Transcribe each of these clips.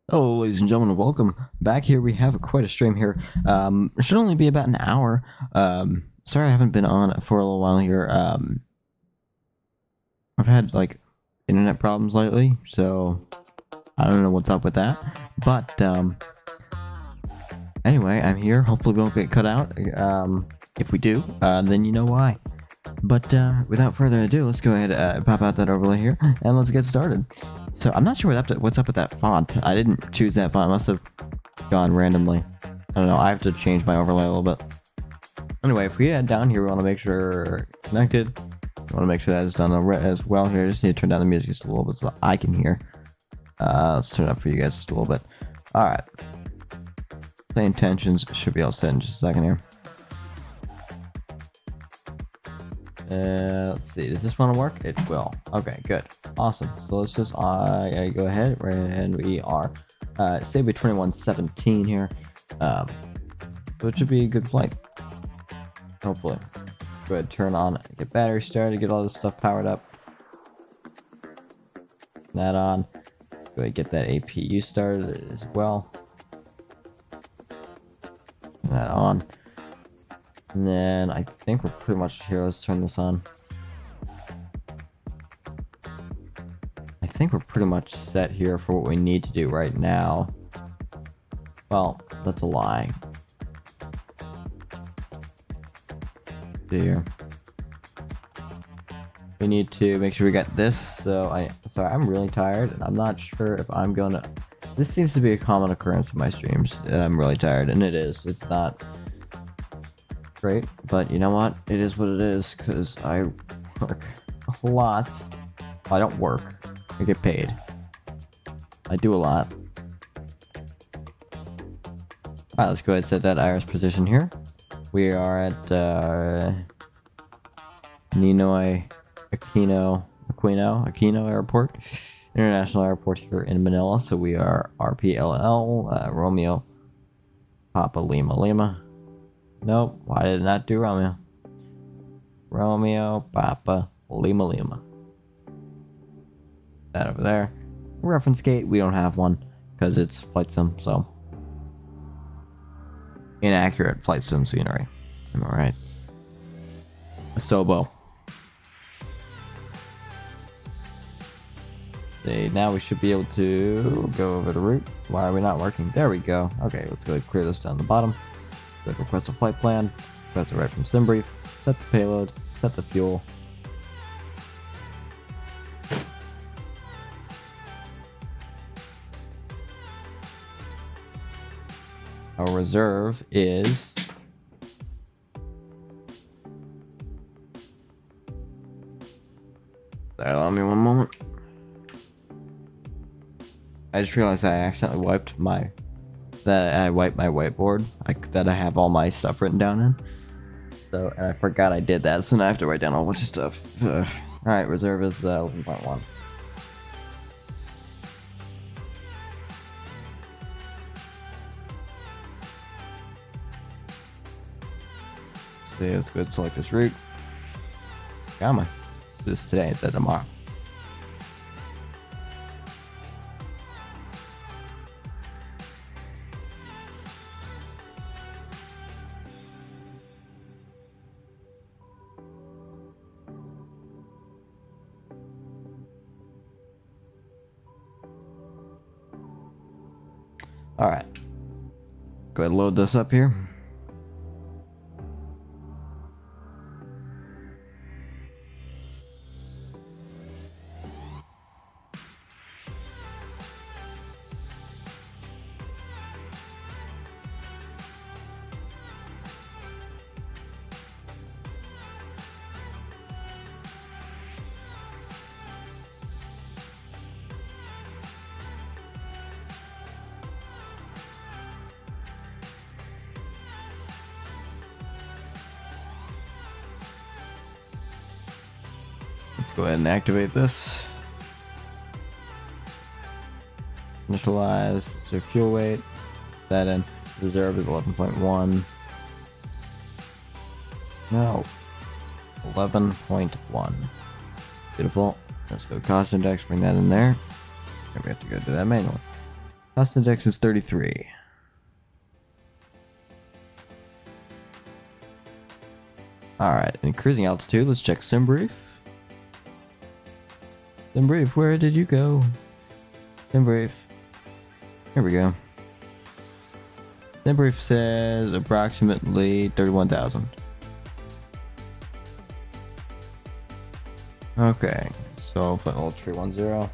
Hello, ladies and gentlemen, welcome back. Here we have quite a stream here. It should only be about an hour. Sorry I haven't been on for a little while here. I've had like internet problems lately, so I don't know what's up with that. But anyway, I'm here. Hopefully we won't get cut out. If we do, then you know why. But without further ado, let's go ahead pop out that overlay here and let's get started. So I'm not sure what's up with that font. I didn't choose that font. I must have gone randomly. I don't know. I have to change my overlay a little bit. Anyway, if we head down here, we want to make sure connected. We want to make sure that is done as well here. Just need to turn down the music just a little bit so I can hear. Let's turn it up for you guys just a little bit. All right. The intentions should be all set in just a second here. Let's see, does this one work? It will. Okay, good. Awesome. So let's just go ahead and we are Cebu 2117 here. So it should be a good flight. Hopefully. Go ahead, turn on, get battery started, get all this stuff powered up. That on. Let's go ahead and get that APU started as well. That on. And then I think we're pretty much here. Let's turn this on. I think we're pretty much set here for what we need to do right now. Well, that's a lie. Here. We need to make sure we got this. Sorry, I'm really tired and I'm not sure if I'm gonna. This seems to be a common occurrence in my streams. I'm really tired, and it is. It's not great, but you know what? It is what it is, because I work a lot. I don't work. I get paid. I do a lot. Alright, let's go ahead and set that iris position here. We are at Ninoy Aquino Airport, International Airport here in Manila. So we are RPLL, Romeo, Papa Lima Lima. Nope, why did it not do Romeo? Romeo, Papa, Lima Lima. That over there. Reference gate, we don't have one because it's flight sim, so. Inaccurate flight sim scenery. Am I right? Sobo. See, now we should be able to go over the route. Why are we not working? There we go. Okay, let's go clear this down the bottom. Request a flight plan, request it right from SimBrief, set the payload, set the fuel. Our reserve is allow me one moment. I just realized I accidentally wiped my whiteboard that I have all my stuff written down in. So, and I forgot I did that, so now I have to write down a whole bunch of stuff. Alright, reserve is 11.1. So let's go ahead and select this route. Come on. Do this today instead of tomorrow. Alright. Go ahead and load this up here. Let's go ahead and activate this. Initialize, so fuel weight, that in. Reserve is 11.1. No. 11.1. Beautiful. Let's go cost index, bring that in there. And we have to go do that manually. Cost index is 33. Alright, in cruising altitude, let's check sim brief. Sim brief, where did you go? Sim brief. Here we go. Sim brief says approximately 31,000. Okay, so Flint Ultra 10.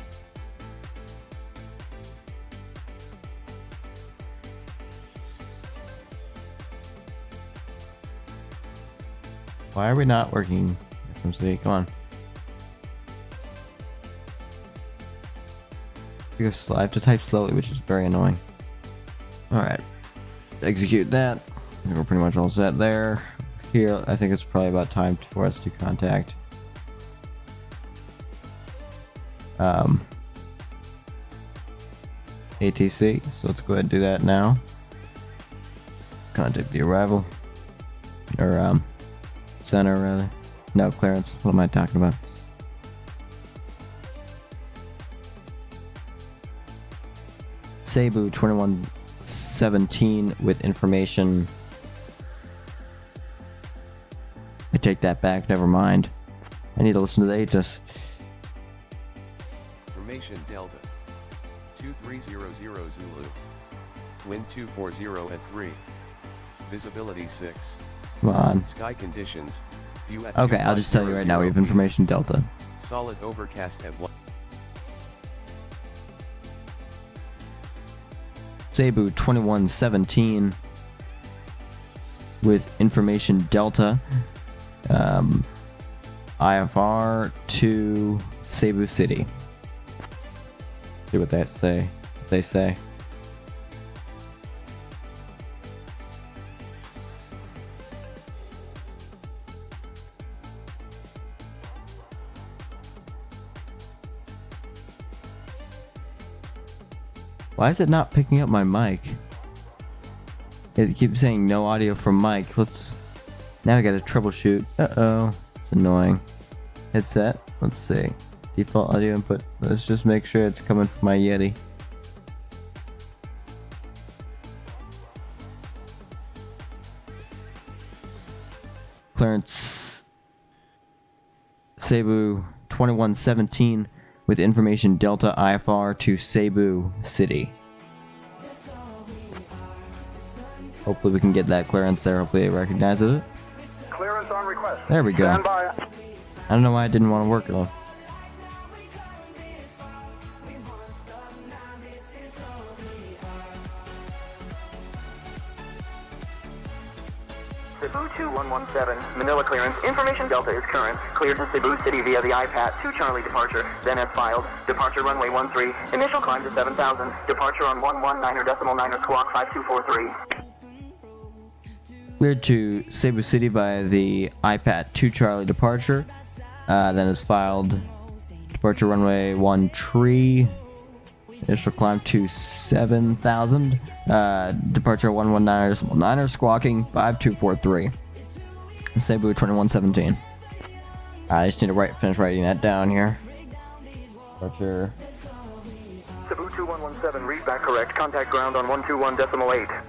Why are we not working? FMC, come on. Because I have to type slowly, which is very annoying. Alright. Execute that. I think we're pretty much all set there. Here, I think it's probably about time for us to contact ATC. So let's go ahead and do that now. Contact the arrival. Or, center rather. No, clearance. What am I talking about? Cebu 2117 with information. I take that back, never mind. I need to listen to the ATIS. Information Delta 2300 Zulu. Wind 240 at 3. Visibility 6. Come on. Sky conditions. View at Okay, I'll just tell you right now, we have information Delta. Solid overcast at 1. Cebu 2117 with information Delta. IFR to Cebu City. See what they say. Why is it not picking up my mic? It keeps saying no audio from mic. Now I gotta troubleshoot. Uh-oh. It's annoying. Headset. Let's see. Default audio input. Let's just make sure it's coming from my Yeti. Clearance. Cebu 2117 with information Delta IFR to Cebu City. Hopefully we can get that clearance there. Hopefully it recognizes it. Clearance on request. There we go. Stand by. I don't know why I didn't want to work though. Cebu 2117, Manila clearance. Information Delta is current. Cleared to Cebu City via the iPad. 2 Charlie departure. Then as filed. Departure runway 13. Initial climb to 7,000. Departure on 119.9 squawk 5243. Cleared to Cebu City via the iPad 2 Charlie departure. Then is filed. Departure runway 13. Initial climb to 7,000. Departure 119.9 squawking 5243. Cebu 2117. I just need to finish writing that down here. Departure. Cebu 2117, read back correct. Contact ground on 121.8.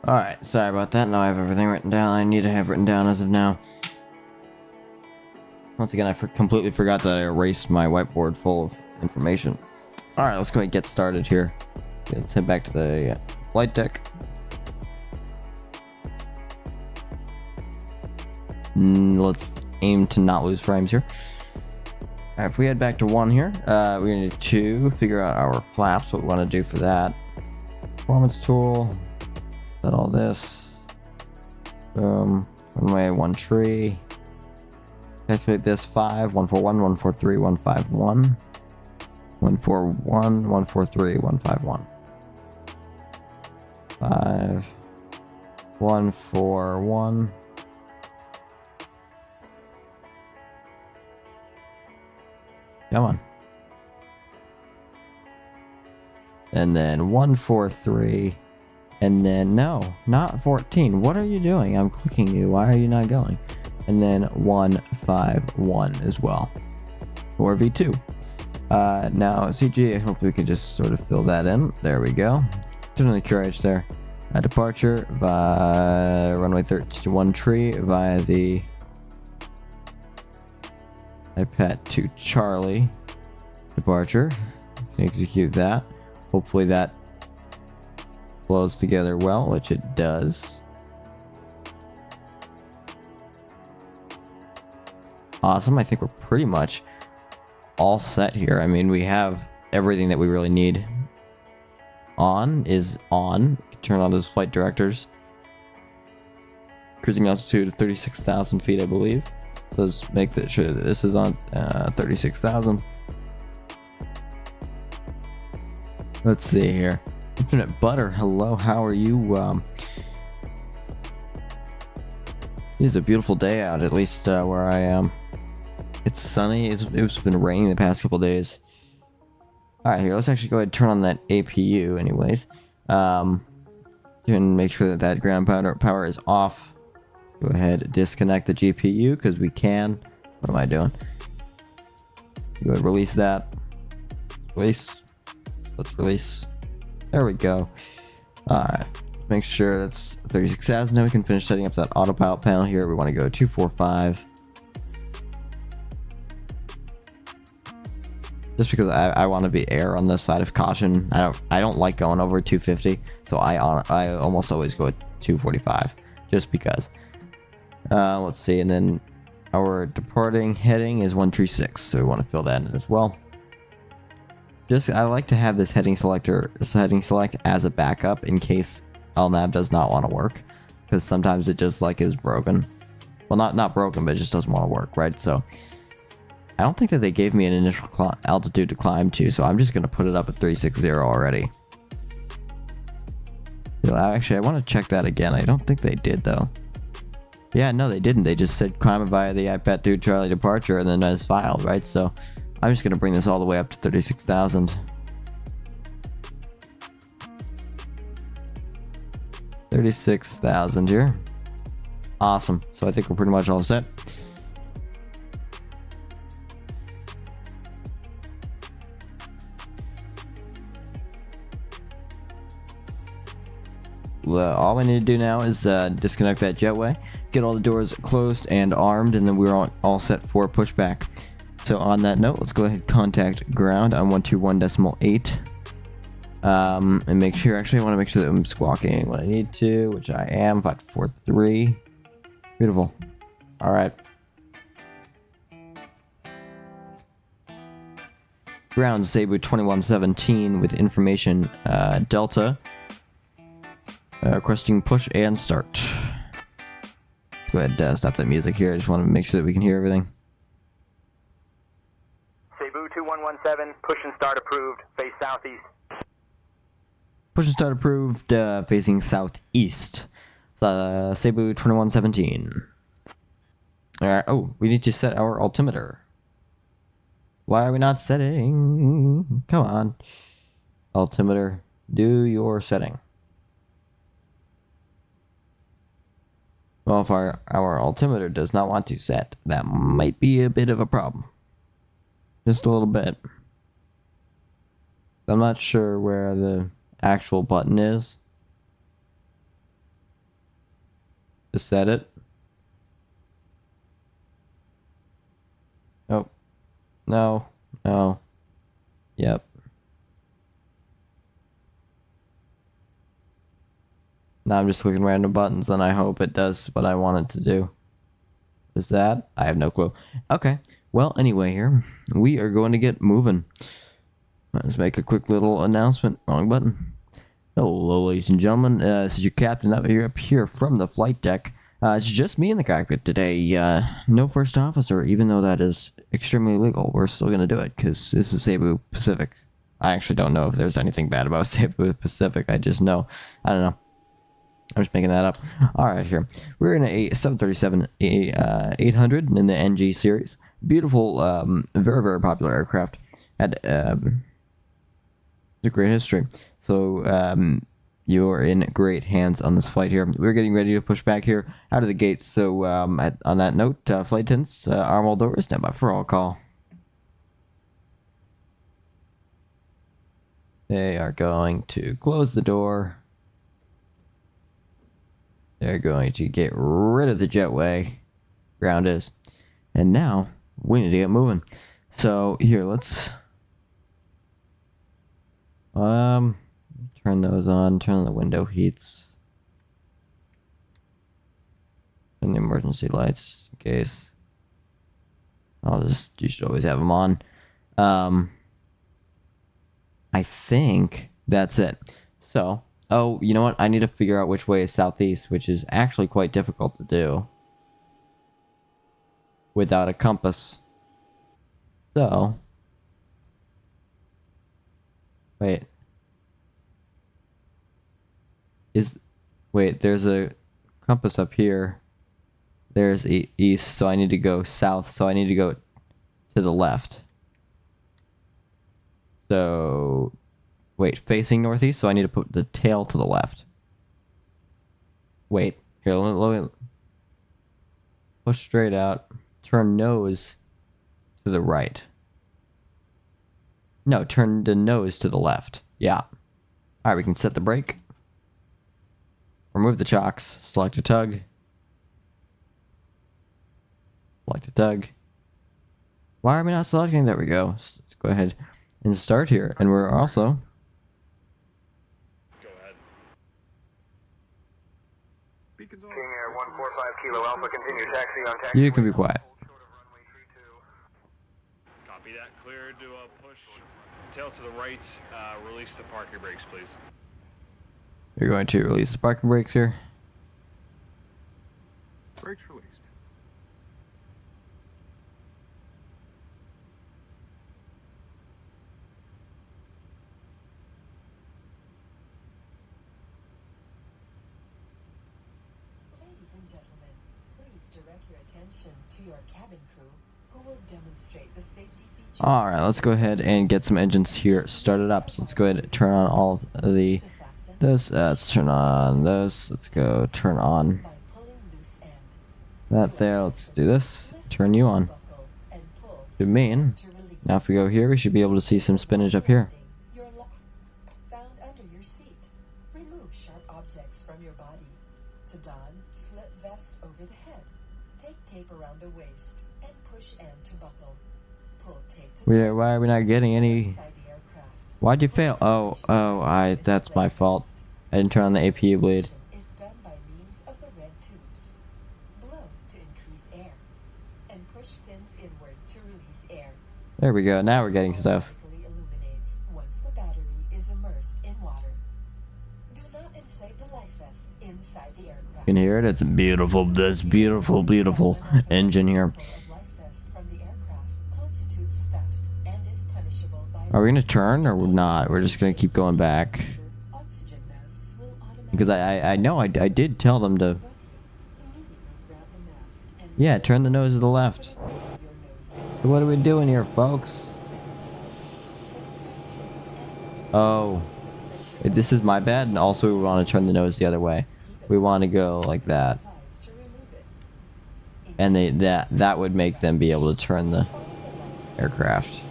Alright, sorry about that. Now I have everything written down I need to have written down as of now. Once again, I completely forgot that I erased my whiteboard full of information. Alright, let's go ahead and get started here. Okay, let's head back to the flight deck. Let's aim to not lose frames here. Alright, if we head back to 1 here, we need to figure out our flaps, what we want to do for that. Performance tool, set all this. Boom. Runway 1 tree. Calculate this 5, 141, 143, 151. 141, 143, 151. 5, 141. Come on. And then 143. And then, no, not 14. What are you doing? I'm clicking you. Why are you not going? And then 151 as well. For V2. Now, CG, hopefully we can just sort of fill that in. There we go. Turn on the QRH there. Departure via runway 31 tree via the iPad to Charlie departure. Execute that. Hopefully that flows together well, which it does. Awesome. I think we're pretty much all set here. I mean, we have everything that we really need. On is on. Turn on those flight directors. Cruising altitude of 36,000 feet, I believe. So let's make sure that this is on 36,000. Let's see here. Infinite Butter, hello, how are you? It is a beautiful day out, at least where I am. It's sunny. It's been raining the past couple days. Alright, here, let's actually go ahead and turn on that APU anyways. And make sure that that ground power is off. Go ahead and disconnect the GPU because we can. What am I doing? Go ahead and release that. Release. Let's release. There we go. Alright. Make sure that's 36,000. Now we can finish setting up that autopilot panel here. We want to go 245. Just because I want to be air on the side of caution. I don't like going over 250, so I almost always go at 245, just because. Let's see, and then our departing heading is 136, so we want to fill that in as well. I like to have this heading select as a backup in case LNAV does not want to work, because sometimes it just like is broken. Well, not broken, but it just doesn't want to work, right? So I don't think that they gave me an initial altitude to climb to, so I'm just going to put it up at 360 already. Actually, I want to check that again. I don't think they did, though. Yeah, no, they didn't. They just said climb via the iPad 2 Charlie departure and then as filed, right? So I'm just going to bring this all the way up to 36,000. 36,000 here. Awesome. So I think we're pretty much all set. All I need to do now is disconnect that jetway, get all the doors closed and armed, and then we're all set for pushback. So on that note, let's go ahead and contact ground on 121.8. And make sure, actually I want to make sure that I'm squawking when I need to, which I am, 543. Beautiful. Alright. Ground Cebu 2117 with information Delta. Requesting push and start. Go ahead and stop that music here. I just want to make sure that we can hear everything. Cebu 2117, push and start approved, face southeast. Push and start approved, facing southeast. Cebu 2117. Alright, oh, we need to set our altimeter. Why are we not setting? Come on. Altimeter, do your setting. Well, if our altimeter does not want to set, that might be a bit of a problem. Just a little bit. I'm not sure where the actual button is to set it. Oh. No. No. Yep. Now I'm just clicking random buttons and I hope it does what I want it to do. Is that? I have no clue. Okay. Well, anyway, here we are going to get moving. Let's make a quick little announcement. Wrong button. Hello, ladies and gentlemen. This is your captain up here from the flight deck. It's just me in the cockpit today. No first officer, even though that is extremely illegal. We're still going to do it because this is Cebu Pacific. I actually don't know if there's anything bad about Cebu Pacific. I just know. I don't know. I'm just making that up. Alright, here. We're in a 737 800 in the NG series. Beautiful, very, very popular aircraft. Had a great history. So, you're in great hands on this flight here. We're getting ready to push back here out of the gate. So, on that note, flight attendants, arm all doors, stand by for all call. They are going to close the door. They're going to get rid of the jetway. Ground is. And now, we need to get moving. So, here, let's... turn those on, turn on the window heats. And the emergency lights, in case. You should always have them on. I think that's it. So, oh, you know what? I need to figure out which way is southeast, which is actually quite difficult to do without a compass. So, wait. Wait, there's a compass up here. There's east, so I need to go south, so I need to go to the left. So, wait, facing northeast, so I need to put the tail to the left. Wait, here, let me push straight out, turn nose to the right. No, turn the nose to the left. Yeah. Alright, we can set the brake. Remove the chocks. Select a tug. Select a tug. Why are we not selecting? There we go. Let's go ahead and start here. And we're also... Go ahead. King Air 145 Kilo Alpha, continue taxi on taxi. You can be quiet. Copy that. Clear to push tail to the right. Release the parking brakes, please. You're going to release the parking brakes here. Brakes released. Ladies and gentlemen, please direct your attention to your cabin crew who will demonstrate the safety features. Alright, let's go ahead and get some engines here started up. So let's go ahead and turn on all of the... let's turn on those. Let's go turn on that there. Let's do this. Turn you on. To main. Now if we go here, we should be able to see some spinach up here. Found under your seat. Remove sharp objects from your body. To don, slip vest over the head. Take tape around the waist and push end to buckle. Pull tape to Why are we not getting any? Why'd you fail? Oh, that's my fault. I didn't turn on the APU bleed. Is done by means of the red tubes. Blow to increase air, and push fins inward to release air. There we go. Now we're getting stuff. Automatically illuminates once the battery is immersed in water. Do not inflate the life vest inside the aircraft. You can hear it. It's beautiful. This beautiful, beautiful engine here. Are we gonna turn or not? We're just gonna keep going back. Because I know I did tell them to... Yeah, turn the nose to the left. So what are we doing here, folks? Oh. This is my bad, and also we want to turn the nose the other way. We want to go like that. And that would make them be able to turn the aircraft.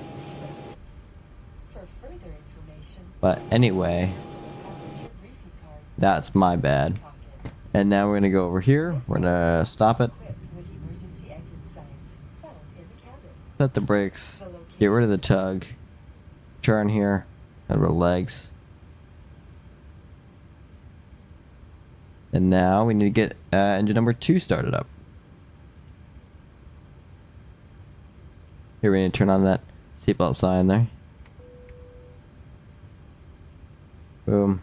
But anyway... That's my bad. And now we're gonna go over here. We're gonna stop it. Set the brakes. Get rid of the tug. Turn here. Get rid of legs. And now we need to get engine number 2 started up. Here, we need to turn on that seatbelt sign there. Boom.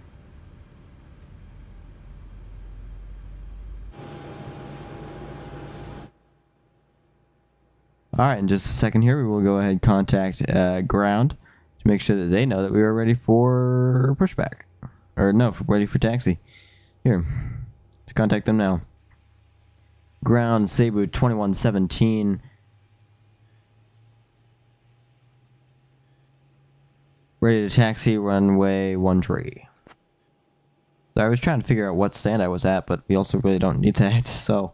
Alright, in just a second here, we will go ahead and contact ground to make sure that they know that we are ready for pushback. Or no, ready for taxi. Here, let's contact them now. Ground, Cebu 2117. Ready to taxi, runway 13. So I was trying to figure out what stand I was at, but we also really don't need that, so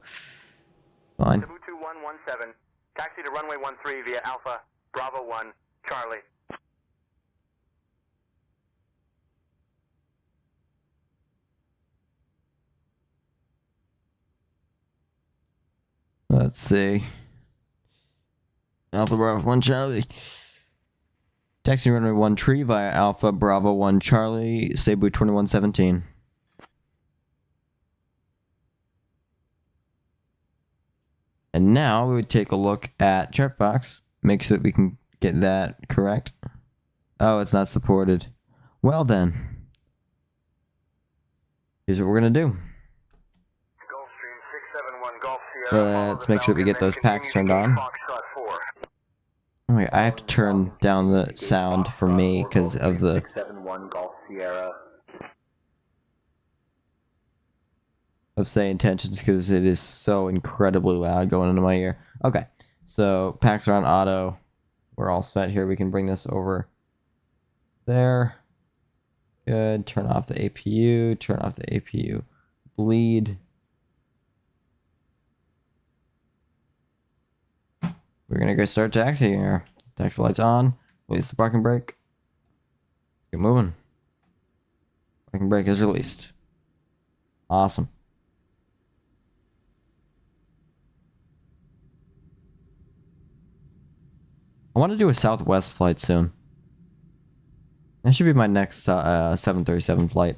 fine. Cebu 2117, taxi to runway 13 via Alpha, Bravo 1, Charlie. Let's see. Alpha Bravo 1 Charlie. Taxi runway 13 via Alpha Bravo 1 Charlie, Cebu 2117. And now we would take a look at Chartbox, make sure that we can get that correct. Oh, it's not supported. Well then, here's what we're gonna do. Gulfstream 671 Golf Sierra. Let's make sure that we get those packs turned on. Okay, I have to turn down the sound for me because of the 671 Golf Sierra. of say intentions because it is so incredibly loud going into my ear. Okay, so packs are on auto. We're all set here. We can bring this over there. Good. Turn off the APU. Turn off the APU bleed. We're gonna go start taxiing here. Taxi lights on. Release the parking brake. Get moving. Parking brake is released. Awesome. I want to do a Southwest flight soon. That should be my next 737 flight.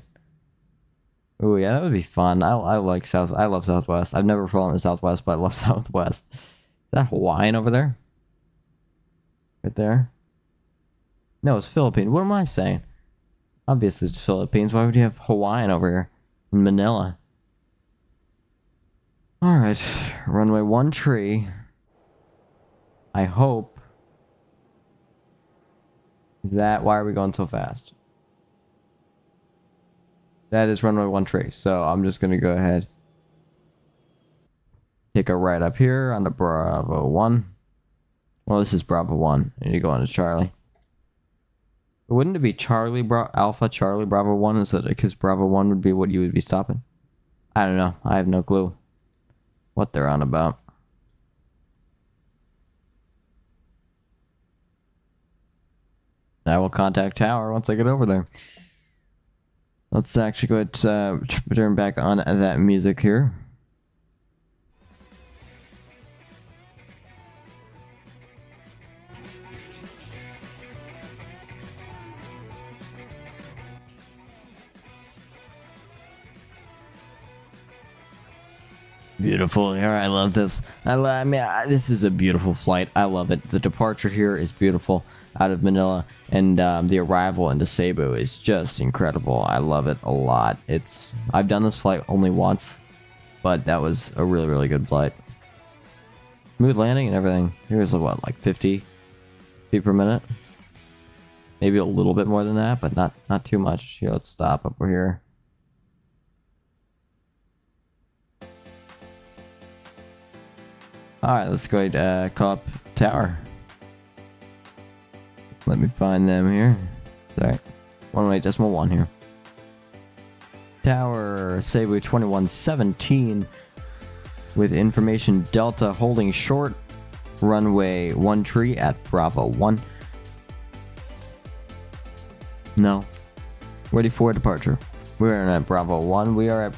Oh yeah, that would be fun. I like I love Southwest. I've never flown in Southwest, but I love Southwest. Is that Hawaiian over there? Right there? No, it's Philippines. What am I saying? Obviously it's Philippines. Why would you have Hawaiian over here in Manila? Alright, runway 13. I hope. Is that why are we going so fast? That is runway 13. So I'm just gonna go ahead. Take a right up here onto Bravo 1. Well, this is Bravo 1. I need to go on to Charlie. But wouldn't it be Alpha Charlie Bravo 1? Is that because Bravo 1 would be what you would be stopping? I don't know. I have no clue what they're on about. I will contact Tower once I get over there. Let's actually go ahead and turn back on that music here. Beautiful. I love this. I mean, this is a beautiful flight. I love it. The departure here is beautiful out of Manila, and the arrival into Cebu is just incredible. I love it a lot. I've done this flight only once, but that was a really, really good flight. Smooth landing and everything. Here's what, like 50 feet per minute? Maybe a little bit more than that, but not too much. Here, let's stop over here. Alright, let's go ahead and call up Tower. Let me find them here. Sorry. 1.8.1 here. Tower, Cebu 2117 with information Delta holding short. Runway 13 at Bravo 1. No. Ready for departure. We're at Bravo 1. We are at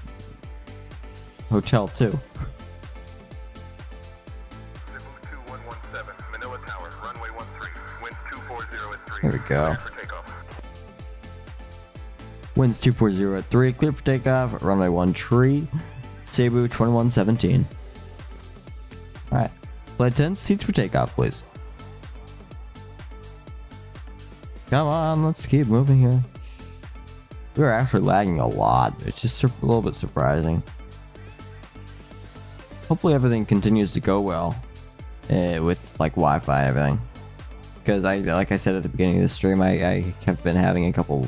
Hotel 2. There we go. Winds 240 at 3, clear for takeoff, runway 13, Cebu 2117. Alright, flight 10, seats for takeoff, please. Come on, let's keep moving here. We're actually lagging a lot. It's just a little bit surprising. Hopefully everything continues to go well with like Wi-Fi and everything. Because like I said at the beginning of the stream, I have been having a couple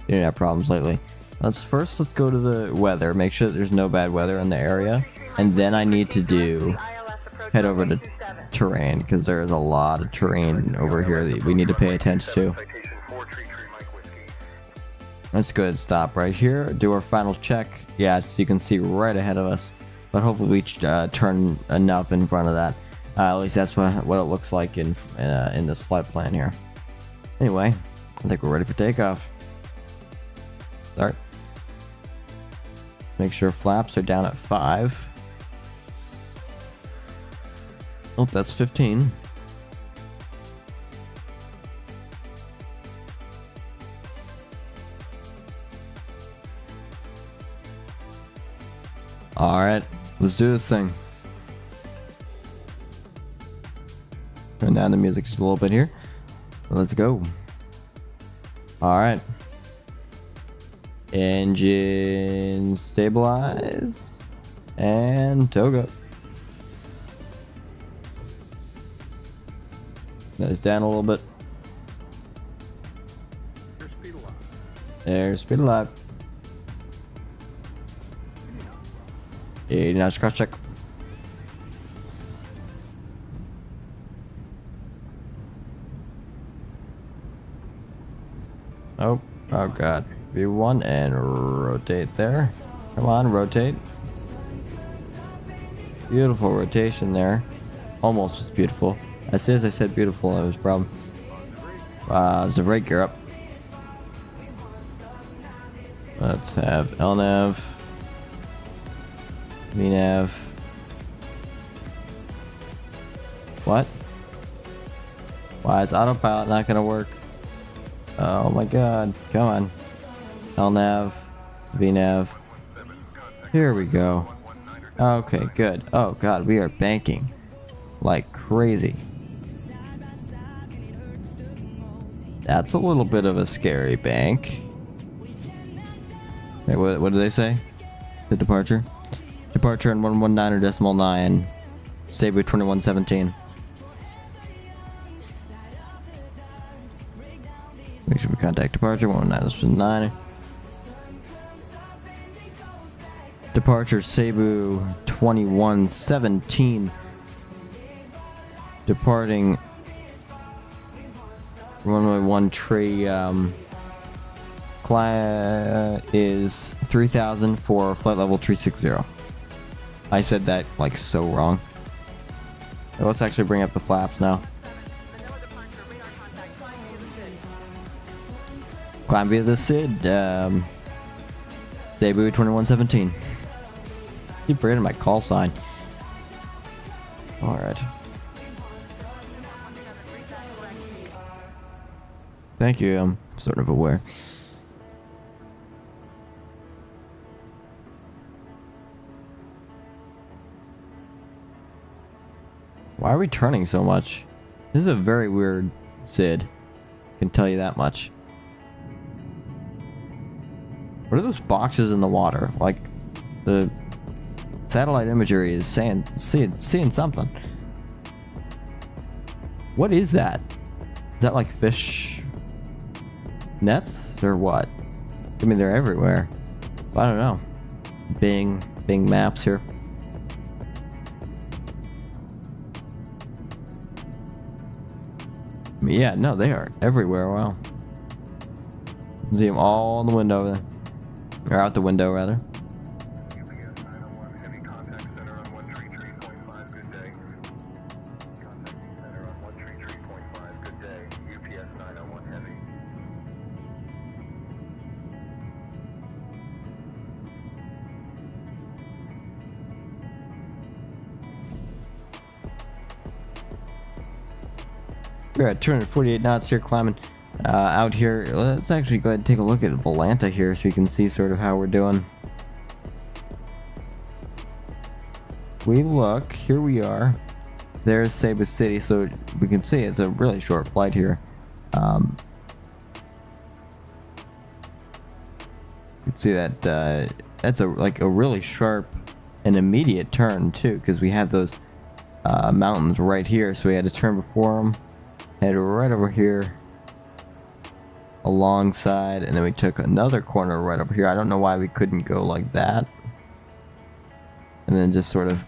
internet problems lately. Let's go to the weather, make sure that there's no bad weather in the area, and then I need to head over to terrain, because there's a lot of terrain over here that we need to pay attention to. Let's go ahead and stop right here, do our final check. Yeah, so you can see right ahead of us, but hopefully we turn enough in front of that. At least that's what it looks like in this flight plan here. Anyway, I think we're ready for takeoff. Start. Make sure flaps are down at 5. Oh, that's 15. Alright, let's do this thing. Turn down the music just a little bit here. Let's go. Alright. Engine stabilize. And tow go. Nose down a little bit. There's speed alive. 80 knots cross check. Oh god. V1 and rotate there. Come on, rotate. Beautiful rotation there. Almost was beautiful. As soon as I said beautiful, it was a problem. There's the right gear up. Let's have LNAV. VNAV. What? Why is autopilot not gonna work? Oh my god, come on. LNAV, VNAV. Here we go. Okay, good. Oh god, we are banking like crazy. That's a little bit of a scary bank. Wait, what did they say? The departure? Departure in 119.9. Cebu 2117. Make sure we contact departure 119.9. Departure Cebu 2117. Departing runway 1 tree is 3000 for flight level 360. I said that like so wrong. So let's actually bring up the flaps now. Climb via the SID. Cebu 2117. Keep forgetting my call sign. Alright. Thank you, I'm sort of aware. Why are we turning so much? This is a very weird SID. I can tell you that much. What are those boxes in the water? Like, the satellite imagery is seeing something. What is that? Is that like fish nets or what? I mean, they're everywhere. I don't know. Bing maps here. I mean, yeah, no, they are everywhere. Wow. See them all in the window there. Or out the window, rather. We're at 248 knots here, climbing out here. Let's actually go ahead and take a look at Volanta here so you can see sort of how we're doing. We look, here we are. There's Cebu City, so we can see it's a really short flight here. You can see that that's like a really sharp and immediate turn too, because we have those mountains right here, so we had to turn before them, head right over here alongside, and then we took another corner right over here. I don't know why we couldn't go like that and then just sort of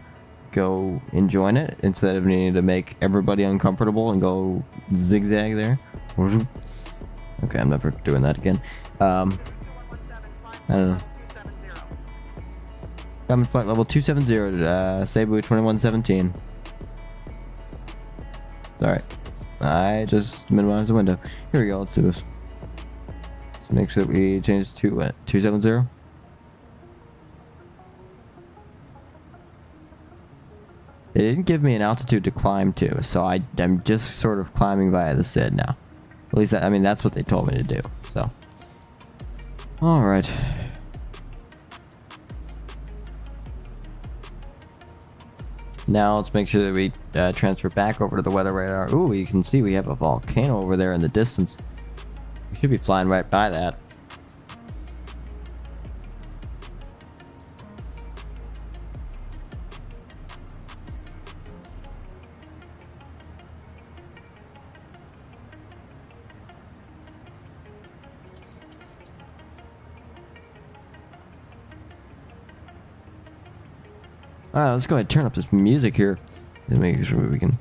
go and join it instead of needing to make everybody uncomfortable and go zigzag there. Okay, I'm never doing that again. I don't know. Common flight level 270 Cebu 2117. Alright. I just minimized the window. Here we go, let's do this. Let's make sure that we change this to what? 270? It didn't give me an altitude to climb to, so I'm just sort of climbing via the SID now. At least, I mean, that's what they told me to do, so. Alright. Now let's make sure that we transfer back over to the weather radar. Ooh, you can see we have a volcano over there in the distance. We should be flying right by that. Alright, let's go ahead and turn up this music here and make sure we can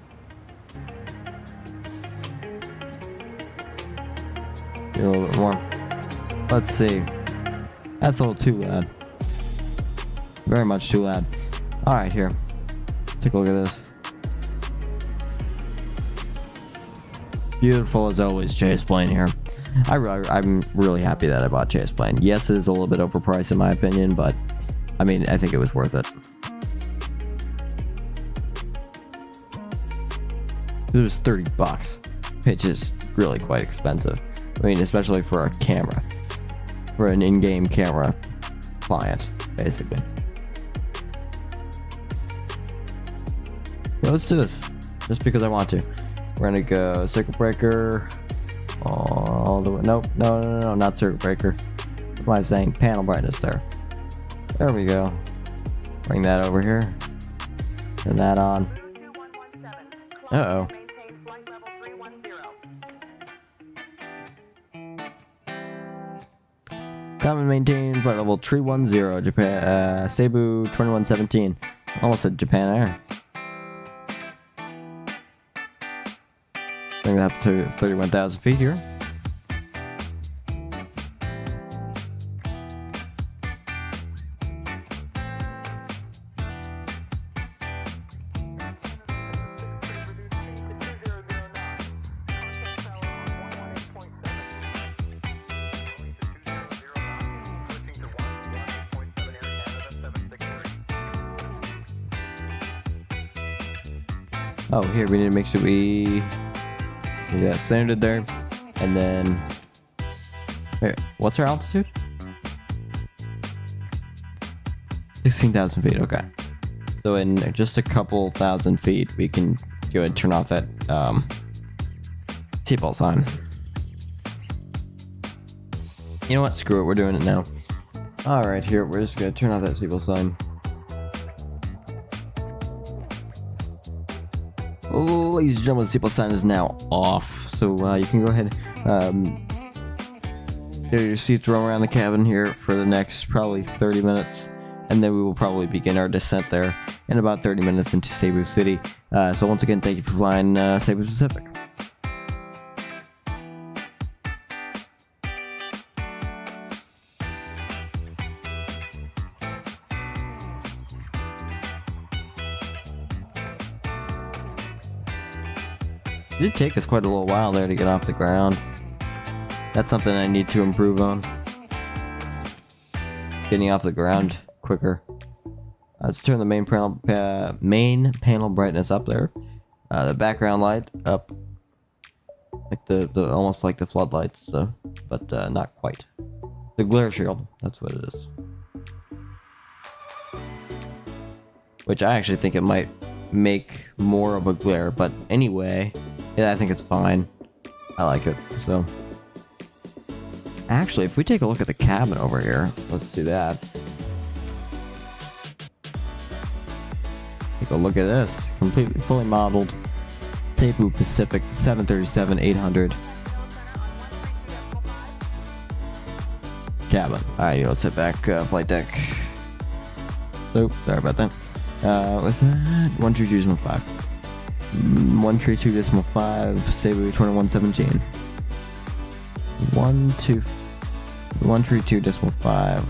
get a little bit more. Let's see. That's a little too loud. Very much too loud. Alright, here. Take a look at this. Beautiful as always, Chase Plane here. I'm really happy that I bought Chase Plane. Yes, it is a little bit overpriced in my opinion, but I mean, I think it was worth it. It was 30 bucks, which is really quite expensive. I mean, especially for a camera, for an in-game camera client, basically. Yeah, let's do this, just because I want to. We're gonna go circuit breaker, all the way. Nope, no, not circuit breaker. What am I saying? Panel brightness there. There we go. Bring that over here. Turn that on. Uh-oh. Come and maintain flight level 310, Japan, Cebu 2117. Almost said Japan Air. Bring that up to 31,000 feet here. Oh, here we need to make sure we got standard there, and then here, what's our altitude? 16,000 feet. Okay, so in just a couple thousand feet, we can go ahead and turn off that seatbelt sign. You know what? Screw it. We're doing it now. All right, here we're just gonna turn off that seatbelt sign. Oh, ladies and gentlemen, the seatbelt sign is now off, so you can go ahead get your seats roam around the cabin here for the next probably 30 minutes, and then we will probably begin our descent there in about 30 minutes into Cebu City. So once again, thank you for flying Cebu Pacific. It did take us quite a little while there to get off the ground. That's something I need to improve on. Getting off the ground quicker. Let's turn the main panel brightness up there. The background light up, like the almost like the floodlights, but not quite. The glare shield. That's what it is. Which I actually think it might make more of a glare, but anyway. Yeah, I think it's fine. I like it, so. Actually, if we take a look at the cabin over here, let's do that. Take a look at this. Completely fully modeled Cebu Pacific 737-800 cabin. Alright, let's head back flight deck. Oh, sorry about that. What's that? 132.5. 132.5 Cebu 2117. 132.5.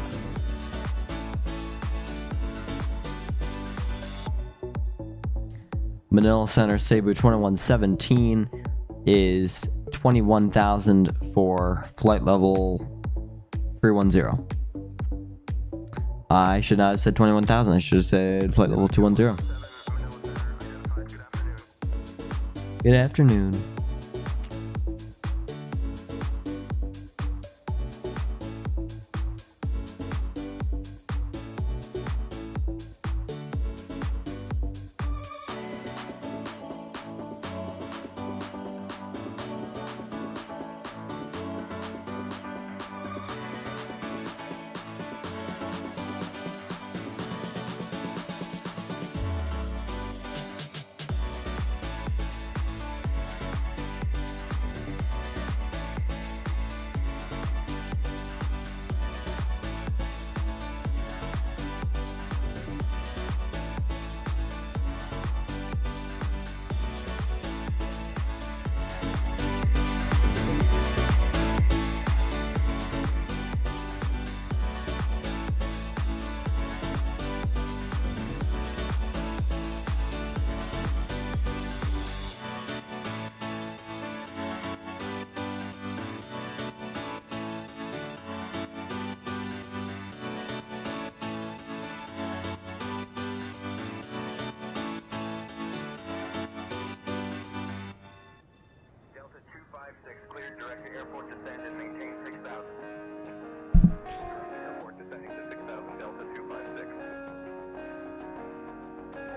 Manila Center Cebu 2117 is 21,000 for flight level 310. I should not have said 21,000. I should have said flight level 210. Good afternoon.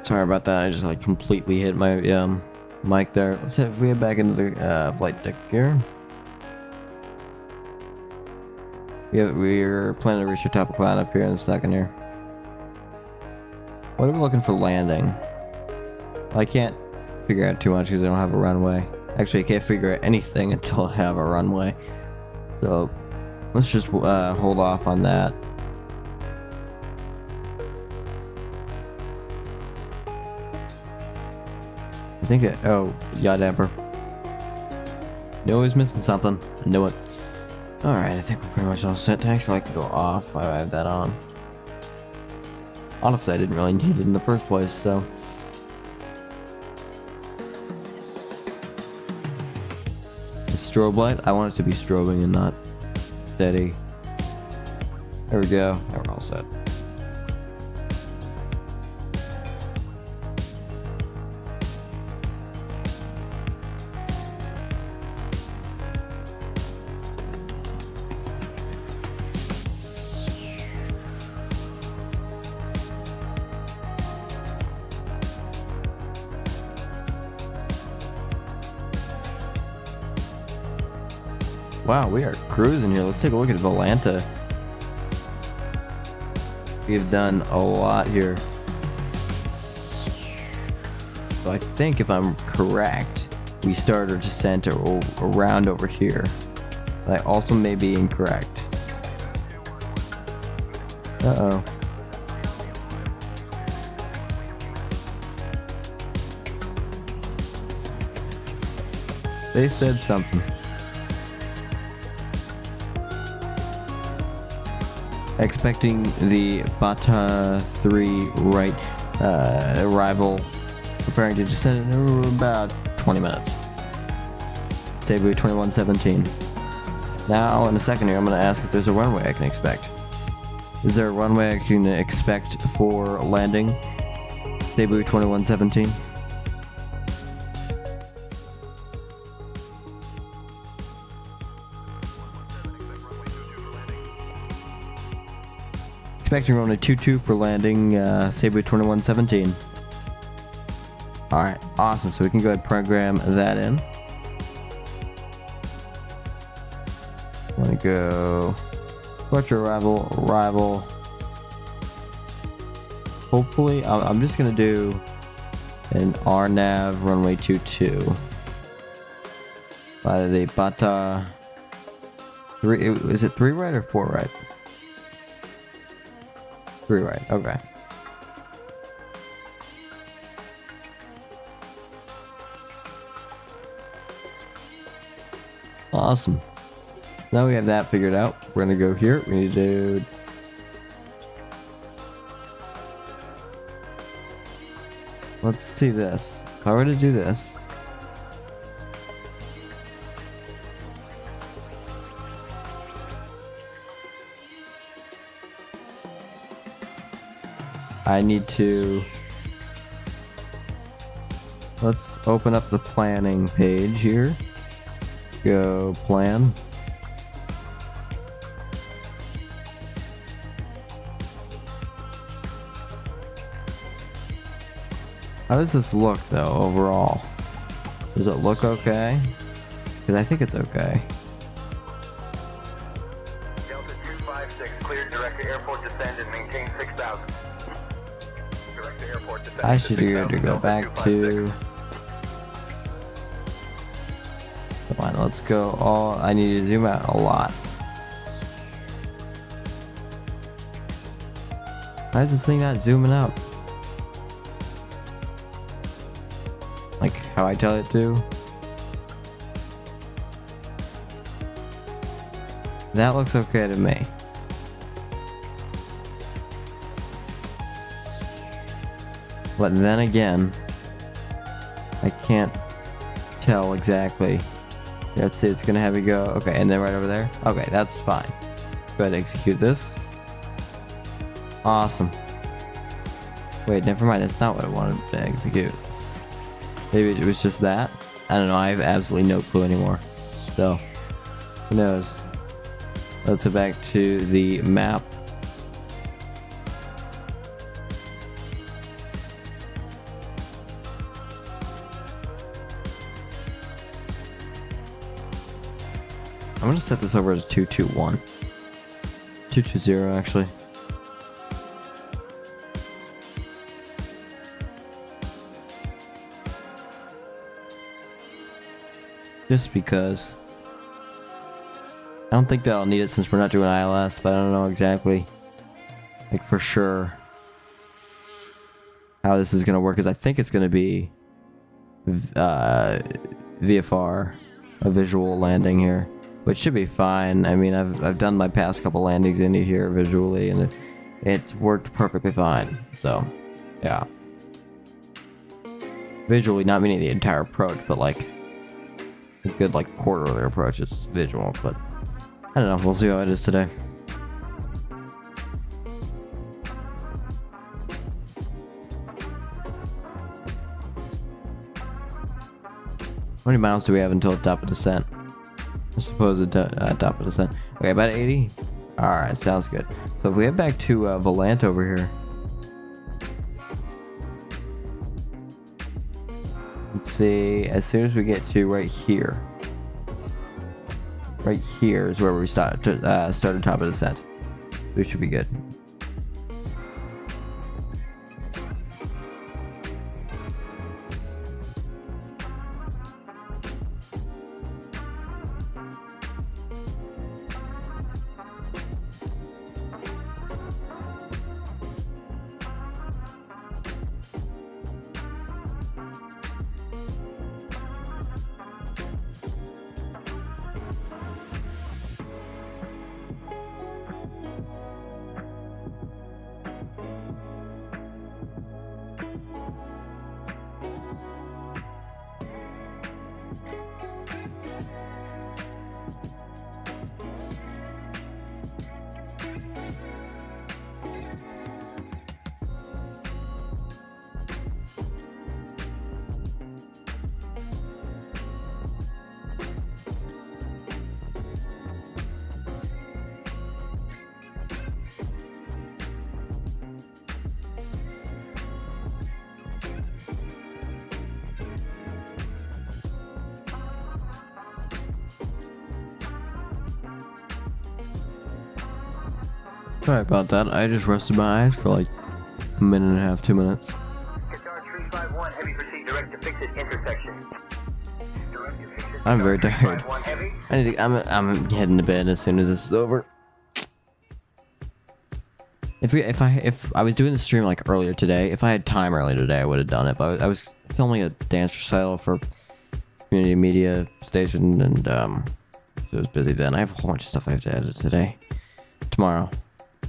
Sorry about that. I just like completely hit my mic there. Let's head back into the flight deck here. We're planning to reach the top of cloud up here in a second here. What are we looking for landing? I can't figure out too much because I don't have a runway. Actually, I can't figure out anything until I have a runway. So let's just hold off on that. I think that, oh, yaw damper. Knew I was missing something. I knew it. Alright, I think we're pretty much all set to actually like go off. I have that on. Honestly, I didn't really need it in the first place, so. The strobe light, I want it to be strobing and not steady. There we go. Now we're all set. Wow, we are cruising here. Let's take a look at Volanta. We've done a lot here. So I think if I'm correct, we start our descent around over here. I also may be incorrect. Uh-oh. They said something. Expecting the Bata 3 right arrival, preparing to descend in about 20 minutes. Cebu 2117. Now, in a second here, I'm going to ask if there's a runway I can expect. Is there a runway I can expect for landing? Cebu 2117. Expecting runway 22 for landing Cebu 2117. Alright, awesome. So we can go ahead and program that in. Want to go departure arrival. Hopefully, I'm just gonna do an RNAV runway 22 by the Bata 3. Is it 3 right or 4 right? 3 right. Okay. Awesome. Now we have that figured out. We're gonna go here. We need to. Let's see this. If I were to do this. I need to. Let's open up the planning page here. Go plan. How does this look though overall? Does it look okay? Because I think it's okay. Delta 256, cleared direct to airport descend and maintain 6,000. Direct to airport descend. I should be able to go back to. Come on, let's go. Oh, I need to zoom out a lot. Why is this thing not zooming out? Like how I tell it to? That looks okay to me. But then again, I can't tell exactly. Let's see, it's gonna have me go. Okay, and then right over there. Okay, that's fine. Go ahead and execute this. Awesome. Wait, never mind. That's not what I wanted to execute. Maybe it was just that. I don't know. I have absolutely no clue anymore. So, who knows? Let's go back to the map. I'm gonna set this over as 221. 220 actually. Just because. I don't think that I'll need it since we're not doing ILS, but I don't know exactly, like for sure, how this is gonna work. Because I think it's gonna be VFR, a visual landing here, which should be fine. I mean, I've done my past couple landings into here visually, and it's worked perfectly fine. So, yeah. Visually, not meaning the entire approach, but like a good like quarter of the approach is visual. But I don't know. We'll see how it is today. How many miles do we have until top of descent? I suppose top of descent. Okay, about 80. All right, sounds good. So if we head back to Volant over here, let's see. As soon as we get to right here is where we start at top of descent. We should be good. Sorry about that. I just rested my eyes for like a minute and a half, 2 minutes. Qatar 351 Heavy, proceed direct to fixed intersection. I'm very tired. 351 Heavy. I'm heading to bed as soon as this is over. If I was doing the stream like earlier today, if I had time earlier today, I would have done it. But I was filming a dance recital for community media station, and so I was busy then. I have a whole bunch of stuff I have to edit today, tomorrow.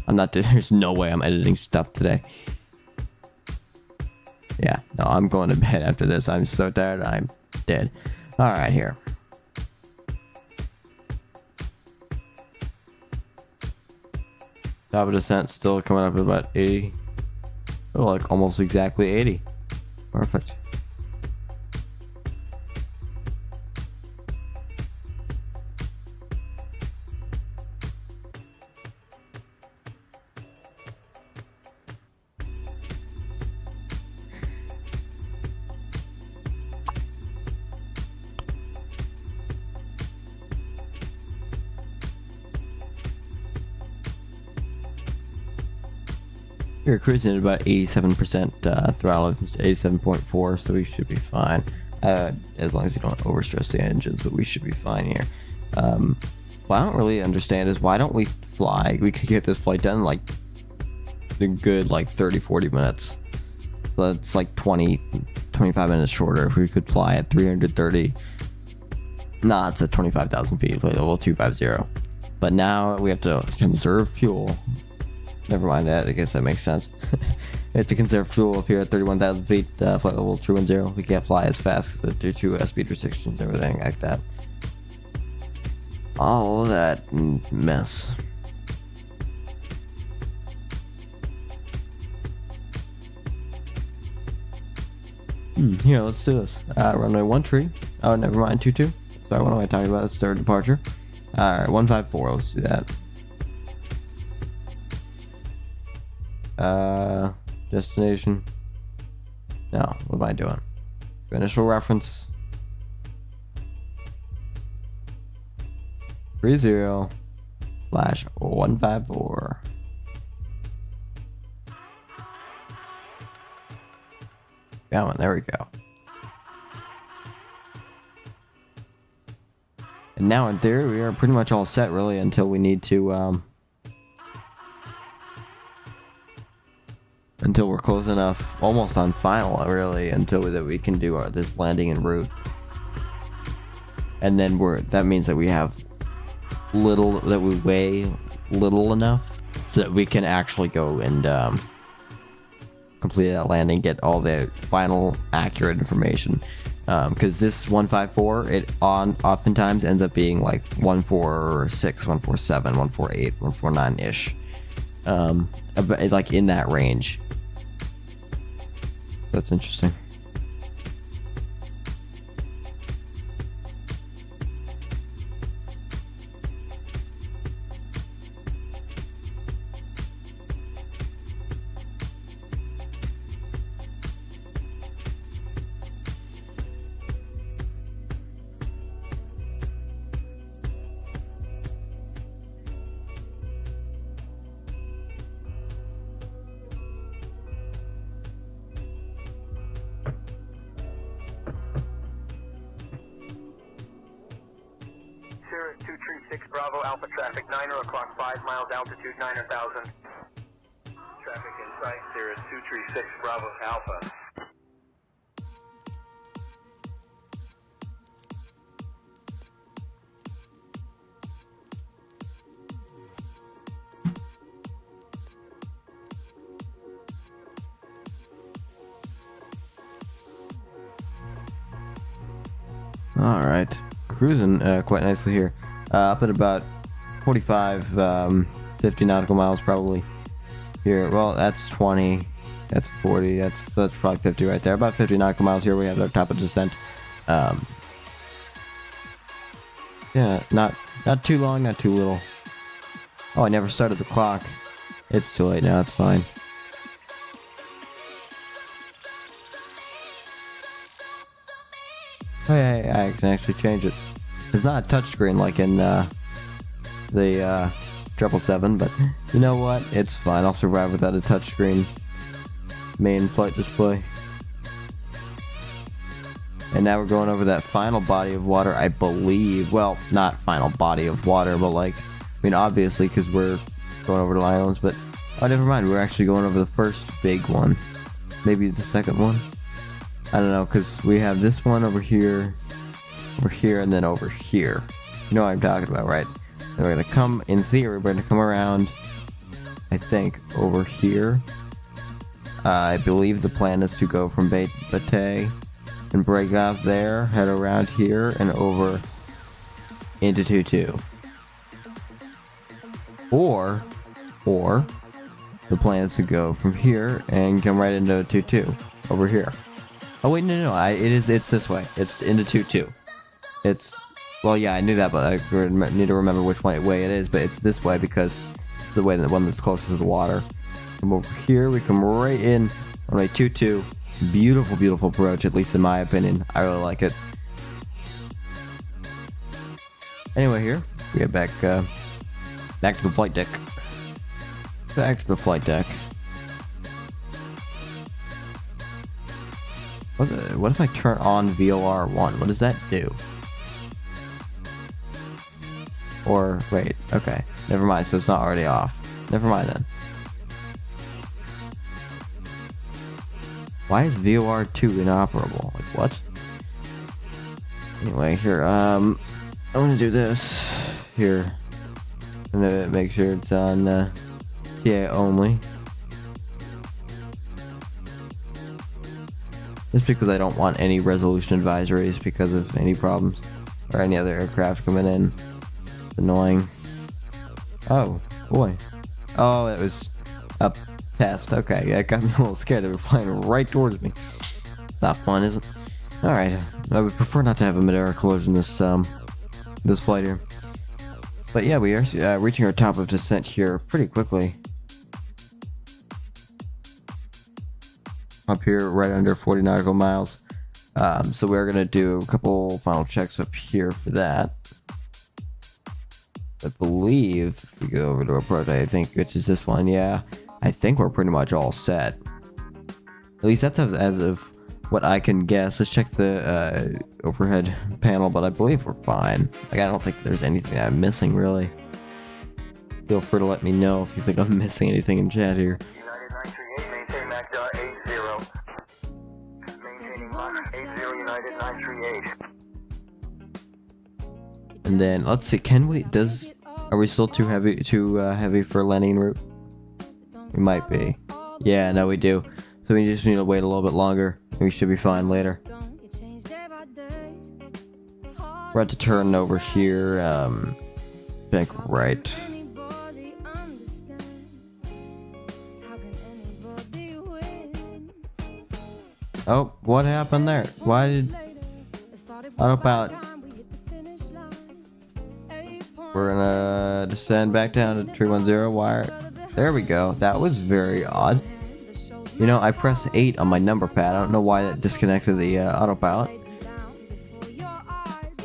I'm not. There's no way I'm editing stuff today. Yeah, no, I'm going to bed after this. I'm so tired. I'm dead. All right, here. Top of descent still coming up at about 80. Oh, like almost exactly 80. Perfect. We're cruising at about 87% throttle, 87.4, so we should be fine. As long as we don't overstress the engines, but we should be fine here. What I don't really understand is why don't we fly? We could get this flight done in like a good like 30-40 minutes. So it's like 20-25 minutes shorter if we could fly at 330 knots at 25,000 feet, level 250. But now we have to conserve fuel. Never mind that, I guess that makes sense. We have to conserve fuel up here at 31,000 feet, flight level 210. We can't fly as fast due to speed restrictions and everything like that. All that mess. Here, let's do this. Runway 13. Oh, never mind, 22. Sorry, what am I talking about? It's third departure. Alright, 154, let's do that. Destination. No, what am I doing? Initial reference. 30/154. Going, there we go. And now in theory, we are pretty much all set really until we need to, until we're close enough, almost on final really, until that we can do this landing en route. And then that means that we have that we weigh little enough so that we can actually go and complete that landing, get all the final accurate information. Because this 154, it oftentimes ends up being like 146, 147, 148, 149 ish, like in that range. That's interesting. Sierra 236 Bravo Alpha traffic 9 o'clock 5 miles altitude 9,000. Traffic in sight Sierra 236 Bravo Alpha. All right, cruising quite nicely here. Up at about 45, 50 nautical miles probably. Here, well, that's 20, that's 40, that's probably 50 right there. About 50 nautical miles here. We have our top of descent. Yeah, not too long, not too little. Oh, I never started the clock. It's too late now. It's fine. Oh yeah, I can actually change it. It's not a touchscreen like in the 777, but you know what? It's fine. I'll survive without a touchscreen main flight display. And now we're going over that final body of water, I believe. Well, not final body of water, but like, I mean, obviously, because we're going over the islands, but oh, never mind. We're actually going over the first big one. Maybe the second one. I don't know, because we have this one over here, and then over here. You know what I'm talking about, right? And we're going to come, in theory, we're going to come around, I think, over here. I believe the plan is to go from Bate and break off there, head around here, and over into 2-2. Or, the plan is to go from here and come right into 2-2, over here. Oh wait, no, it's this way. It's into 2-2. It's, well, yeah, I knew that, but I need to remember which way it is, but it's this way because it's the one that's closest to the water. Come over here, we come right in on a 2-2. Beautiful, beautiful approach, at least in my opinion. I really like it. Anyway, here we get back to the flight deck. Back to the flight deck. What if I turn on VOR 1? What does that do? Or wait, okay, never mind. So it's not already off. Never mind then. Why is VOR 2 inoperable? Like what? Anyway, here, I'm gonna do this here, and then make sure it's on TA only. Just because I don't want any resolution advisories because of any problems or any other aircraft coming in. It's annoying. Oh boy. Oh, it was a test. Okay, yeah, it got me a little scared. They were flying right towards me. It's not fun, is it? Alright, I would prefer not to have a mid-air collision this flight here. But yeah, we are reaching our top of descent here pretty quickly. Up here, right under 40 nautical miles. So we're gonna do a couple final checks up here for that. I believe if we go over to approach, I think, which is this one, yeah. I think we're pretty much all set. At least that's as of what I can guess. Let's check the overhead panel, but I believe we're fine. Like, I don't think there's anything I'm missing, really. Feel free to let me know if you think I'm missing anything in chat here. United 938, maintain Mac 80. Maintaining Mach 80, United 938. And then let's see, are we still too heavy for landing route? We might be. Yeah, no, we do. So we just need to wait a little bit longer. And we should be fine later. We're about to turn over here. Back right. Oh, what happened there? Why did autopilot? We're gonna descend back down to 310 wire. There we go. That was very odd. You know, I pressed 8 on my number pad. I don't know why that disconnected the autopilot.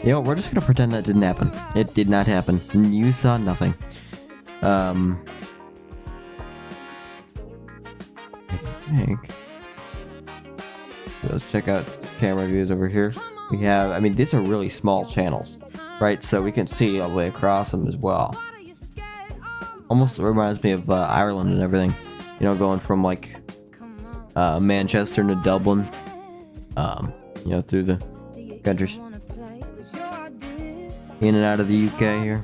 You know, we're just gonna pretend that didn't happen. It did not happen. You saw nothing. I think. Let's check out camera views over here. We have, I mean, these are really small channels, right? So we can see all the way across them as well. Almost reminds me of Ireland and everything. You know, going from like Manchester to Dublin. You know, through the countries. In and out of the UK here.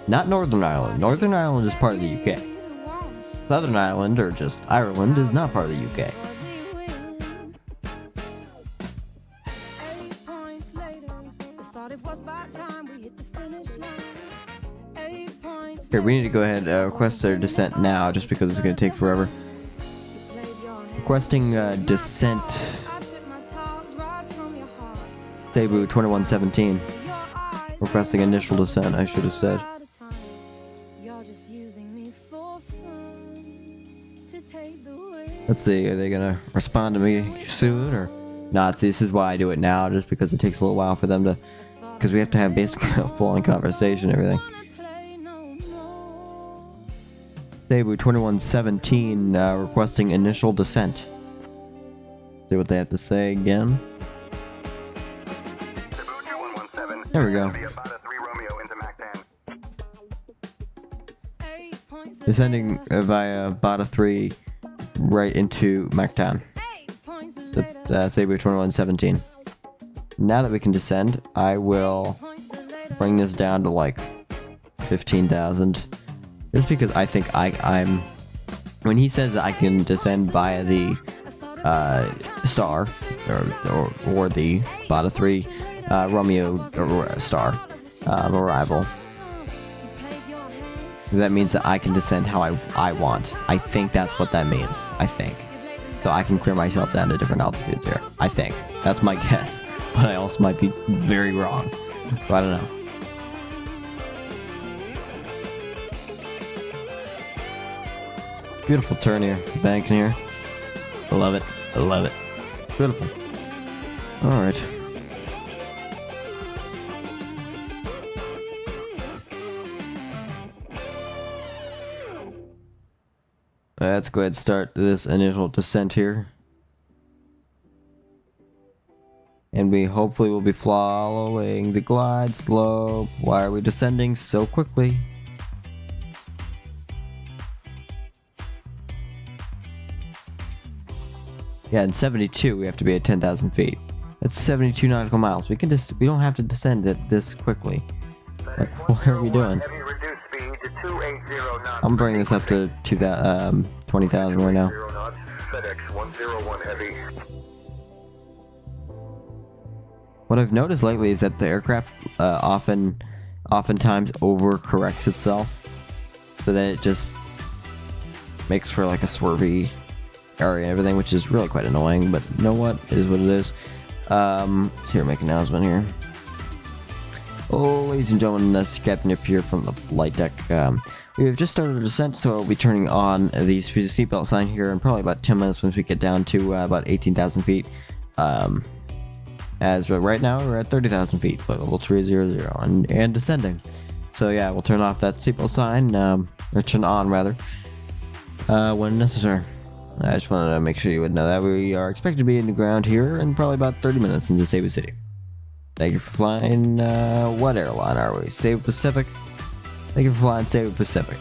Not Northern Ireland. Northern Ireland is part of the UK. Southern Ireland, or just Ireland, is not part of the UK. Here, we need to go ahead and request their descent now, just because it's going to take forever. Requesting descent. Cebu 2117. Requesting initial descent, I should have said. Let's see, are they gonna respond to me soon or not? This is why I do it now, just because it takes a little while for them to, because we have to have basically a full-on conversation and everything. Cebu 2117 requesting initial descent. See what they have to say again. There we go. Descending via Bata 3 right into MacTown. Cebu 2117. Now that we can descend, I will bring this down to like 15,000. Just because I think I'm... When he says that I can descend via the star, or the Bata 3 Romeo star arrival, that means that I can descend how I want. I think that's what that means. I think. So I can clear myself down to different altitudes here. I think. That's my guess. But I also might be very wrong. So I don't know. Beautiful turn here. Banking here. I love it. I love it. Beautiful. Alright. Let's go ahead and start this initial descent here. And we hopefully will be following the glide slope. Why are we descending so quickly? Yeah, in 72 we have to be at 10,000 feet. That's 72 nautical miles. We don't have to descend it this quickly. Like, what are we doing? I'm bringing this up to 20,000 right now. What I've noticed lately is that the aircraft oftentimes overcorrects itself, so that it just makes for like a swervy area and everything, which is really quite annoying. But you know what? It is what it is. So here, make an announcement here. Oh, ladies and gentlemen, this is Captain Nip here from the flight deck. We have just started a descent, so I'll be turning on the seatbelt sign here in probably about 10 minutes once we get down to about 18,000 feet. As right now, we're at 30,000 feet, but level 300 and descending. So yeah, we'll turn off that seatbelt sign, or turn on rather, when necessary. I just wanted to make sure you would know that we are expected to be in the ground here in probably about 30 minutes into Cebu City. Thank you for flying, what airline are we? Cebu Pacific? Thank you for flying Cebu Pacific.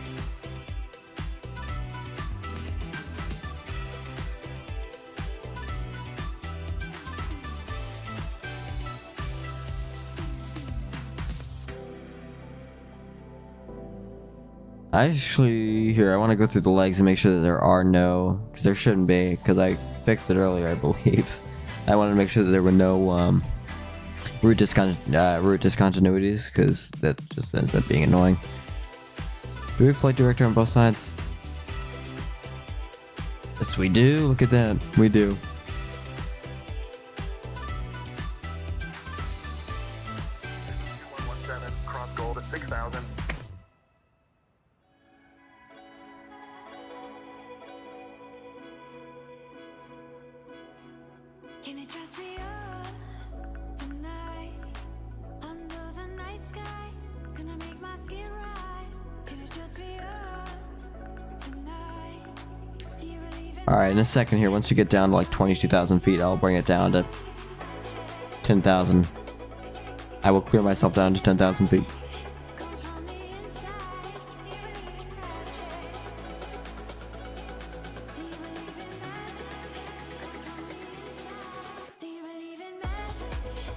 I want to go through the legs and make sure that there are no, because there shouldn't be, because I fixed it earlier, I believe. I wanted to make sure that there were no, route discontinuities, because that just ends up being annoying. Do we have flight director on both sides? Yes, we do. Look at that. We do. Cross goal to 6,000. Can it just be us tonight? Under the night sky, gonna make my skin rise. Can it just be us tonight? Do you believe in Alright, in a second here, once we get down to like 22,000 feet, I'll bring it down to 10,000. I will clear myself down to 10,000 feet. comes from the inside? Do you believe in magic? Do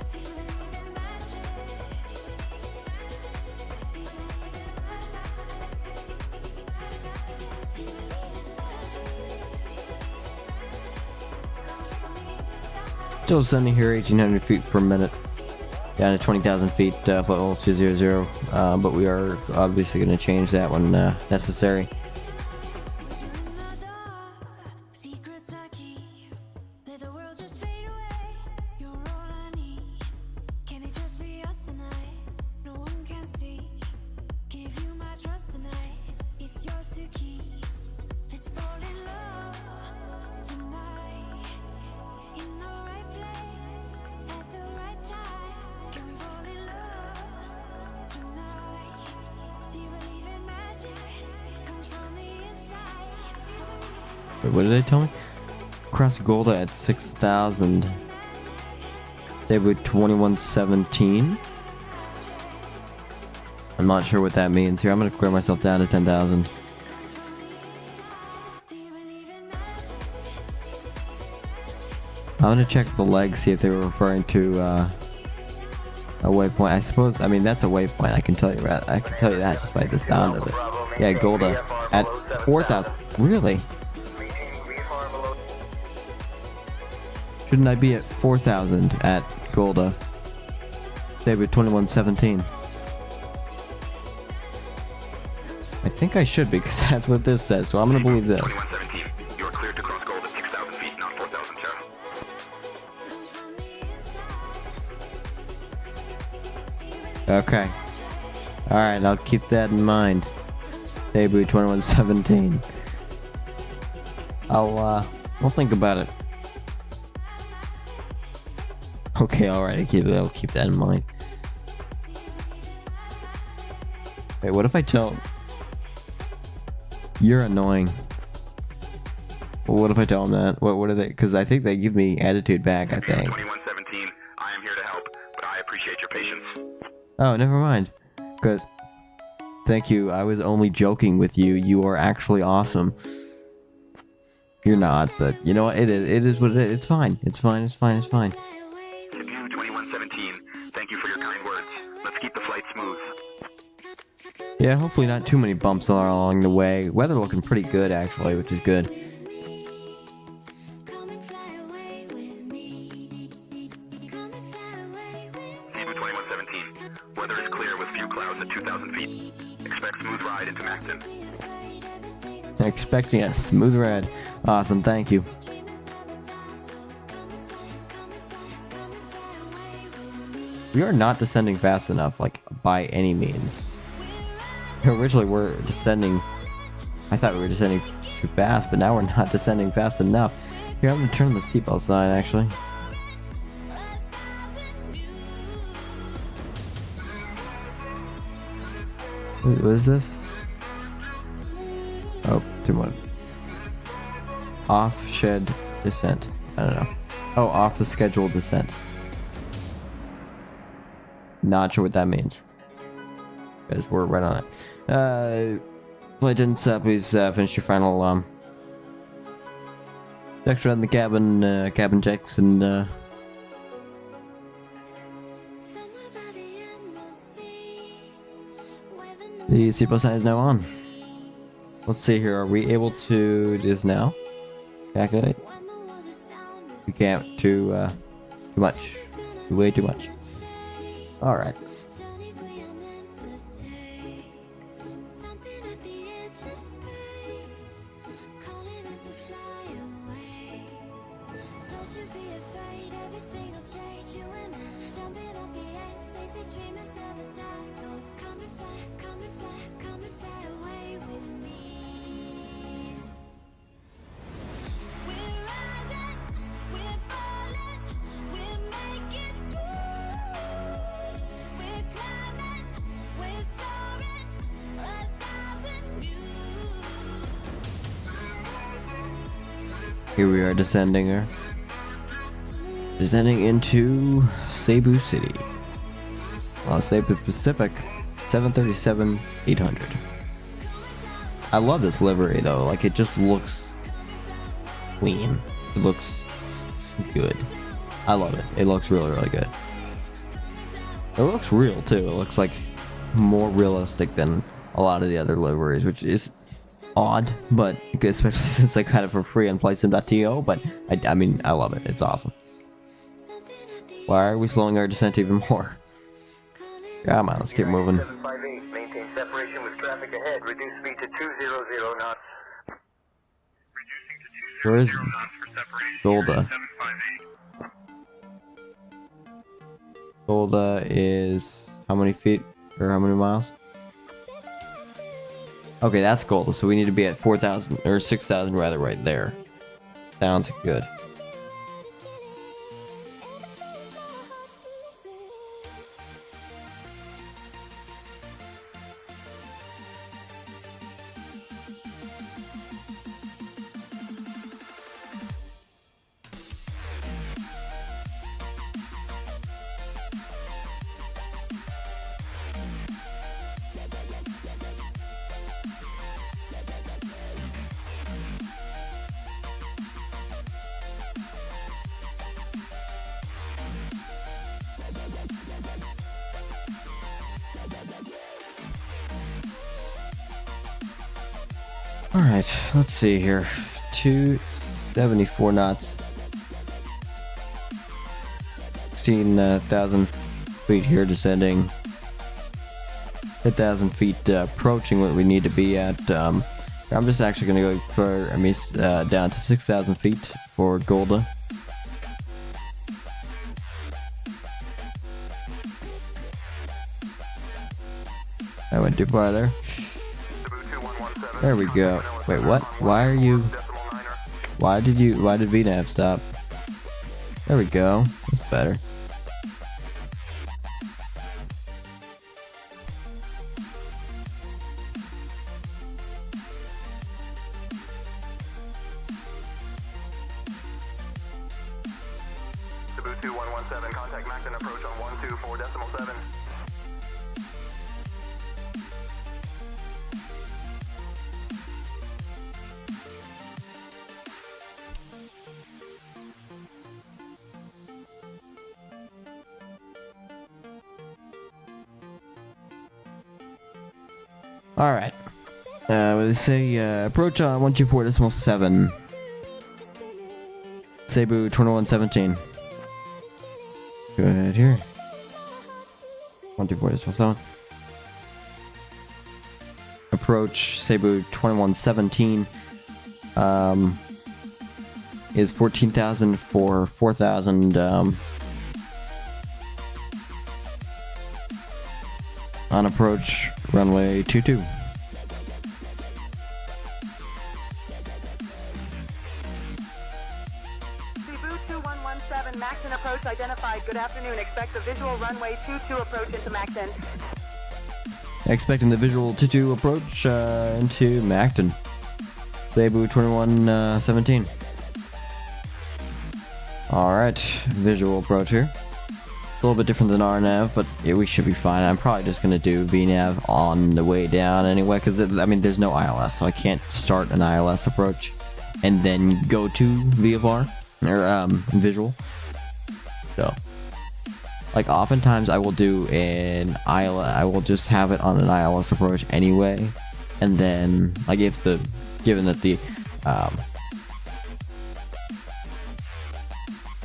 you believe in magic? Do you believe in Still descending here, 1,800 feet per minute, down to 20,000 feet, flight level 200. But we are obviously going to change that when necessary. secrets I keep? Let the world just fade away. You're all I need. Can it just be us tonight? No one can see. Give you my trust tonight. It's yours to keep. Let's fall in love tonight. In the right place at the right time. Can we fall in love? Wait, what did they tell me? Cross Golda at 6,000. Cebu 2117. I'm not sure what that means here. I'm gonna clear myself down to 10,000. I'm gonna check the legs, see if they were referring to a waypoint. I suppose. I mean, that's a waypoint. I can tell you that. I can tell you that just by the sound of it. Yeah, Golda at 4,000. Really? Shouldn't I be at 4,000 at Golda? Cebu 2117. I think I should be, because that's what this says. So I'm gonna believe this. 2117. You are cleared to cross gold at 6,000 feet, not 4,000, sir. Okay. Alright, I'll keep that in mind. Cebu 2117. I'll think about it. Okay, alright, I'll keep that in mind. Wait, what if I tell... You're annoying. Well, what if I tell them that? What are they? Because I think they give me attitude back, I think. 2117, I am here to help, but I appreciate your patience. Oh, never mind. Because... Thank you, I was only joking with you. You are actually awesome. You're not, but you know what? It is what it is. It's fine. It's fine. It's fine. It's fine. Cebu 2117, thank you for your kind words. Let's keep the flight smooth. Yeah, hopefully not too many bumps along the way. Weather looking pretty good, actually, which is good. Cebu 2117, weather is clear with few clouds at 2,000 feet. Expect smooth ride into Macton. Expecting a smooth ride. Awesome, thank you. We are not descending fast enough, like, by any means. Originally, we're descending... I thought we were descending too fast, but now we're not descending fast enough. Here, I'm gonna turn on the seatbelt sign, actually. What is this? Oh, too much. Off shed descent. I don't know. Oh, off the scheduled descent. Not sure what that means. Because we're right on it. Flight didn't stop. Please finish your final section in the cabin checks, and the seatbelt sign is now on. Let's see here. Are we able to do this now? Calculate. We can't. Too much. Way too much. All right. Here we are descending into Cebu City. Cebu Pacific 737-800. I love this livery though, like it just looks clean. It looks good. I love it. It looks really, really good. It looks real too. It looks like more realistic than a lot of the other liveries, which is odd, but especially since I got it for free on flightsim.to, but I mean, I love it. It's awesome. Why are we slowing our descent even more? Come on, let's keep moving. 758, maintain separation with traffic ahead. Reduce speed to 200 knots. Where is Golda? Golda is how many feet or how many miles? Okay, that's Golda, so we need to be at 4,000 or 6,000 rather, right there. Sounds good. Alright, let's see here. 274 knots. 16,000 feet here descending. 8,000 feet approaching what we need to be at. I'm just actually going to go for, down to 6,000 feet for Golda. I went too far there. There we go. Wait, what? Why are you... Why did VNAV stop? There we go. That's better. Cebu 2117, contact Macton approach on 124.7. Alright. Let's say approach on 124.7. Cebu 2117. Go ahead here. 124.7. Approach Cebu 2117 is 14,000 for 4,000 on approach runway 22. Cebu 2117, Macton approach identified. Good afternoon. Expect the visual runway 22 approach into Macton. Expecting the visual 22 approach into Macton. Cebu 2117. Alright, visual approach here. A little bit different than RNAV, but yeah, we should be fine. I'm probably just going to do VNAV on the way down anyway, because there's no ILS, so I can't start an ILS approach and then go to VFR or visual. So, like, oftentimes I will do an ILS. I will just have it on an ILS approach anyway, and then like given that the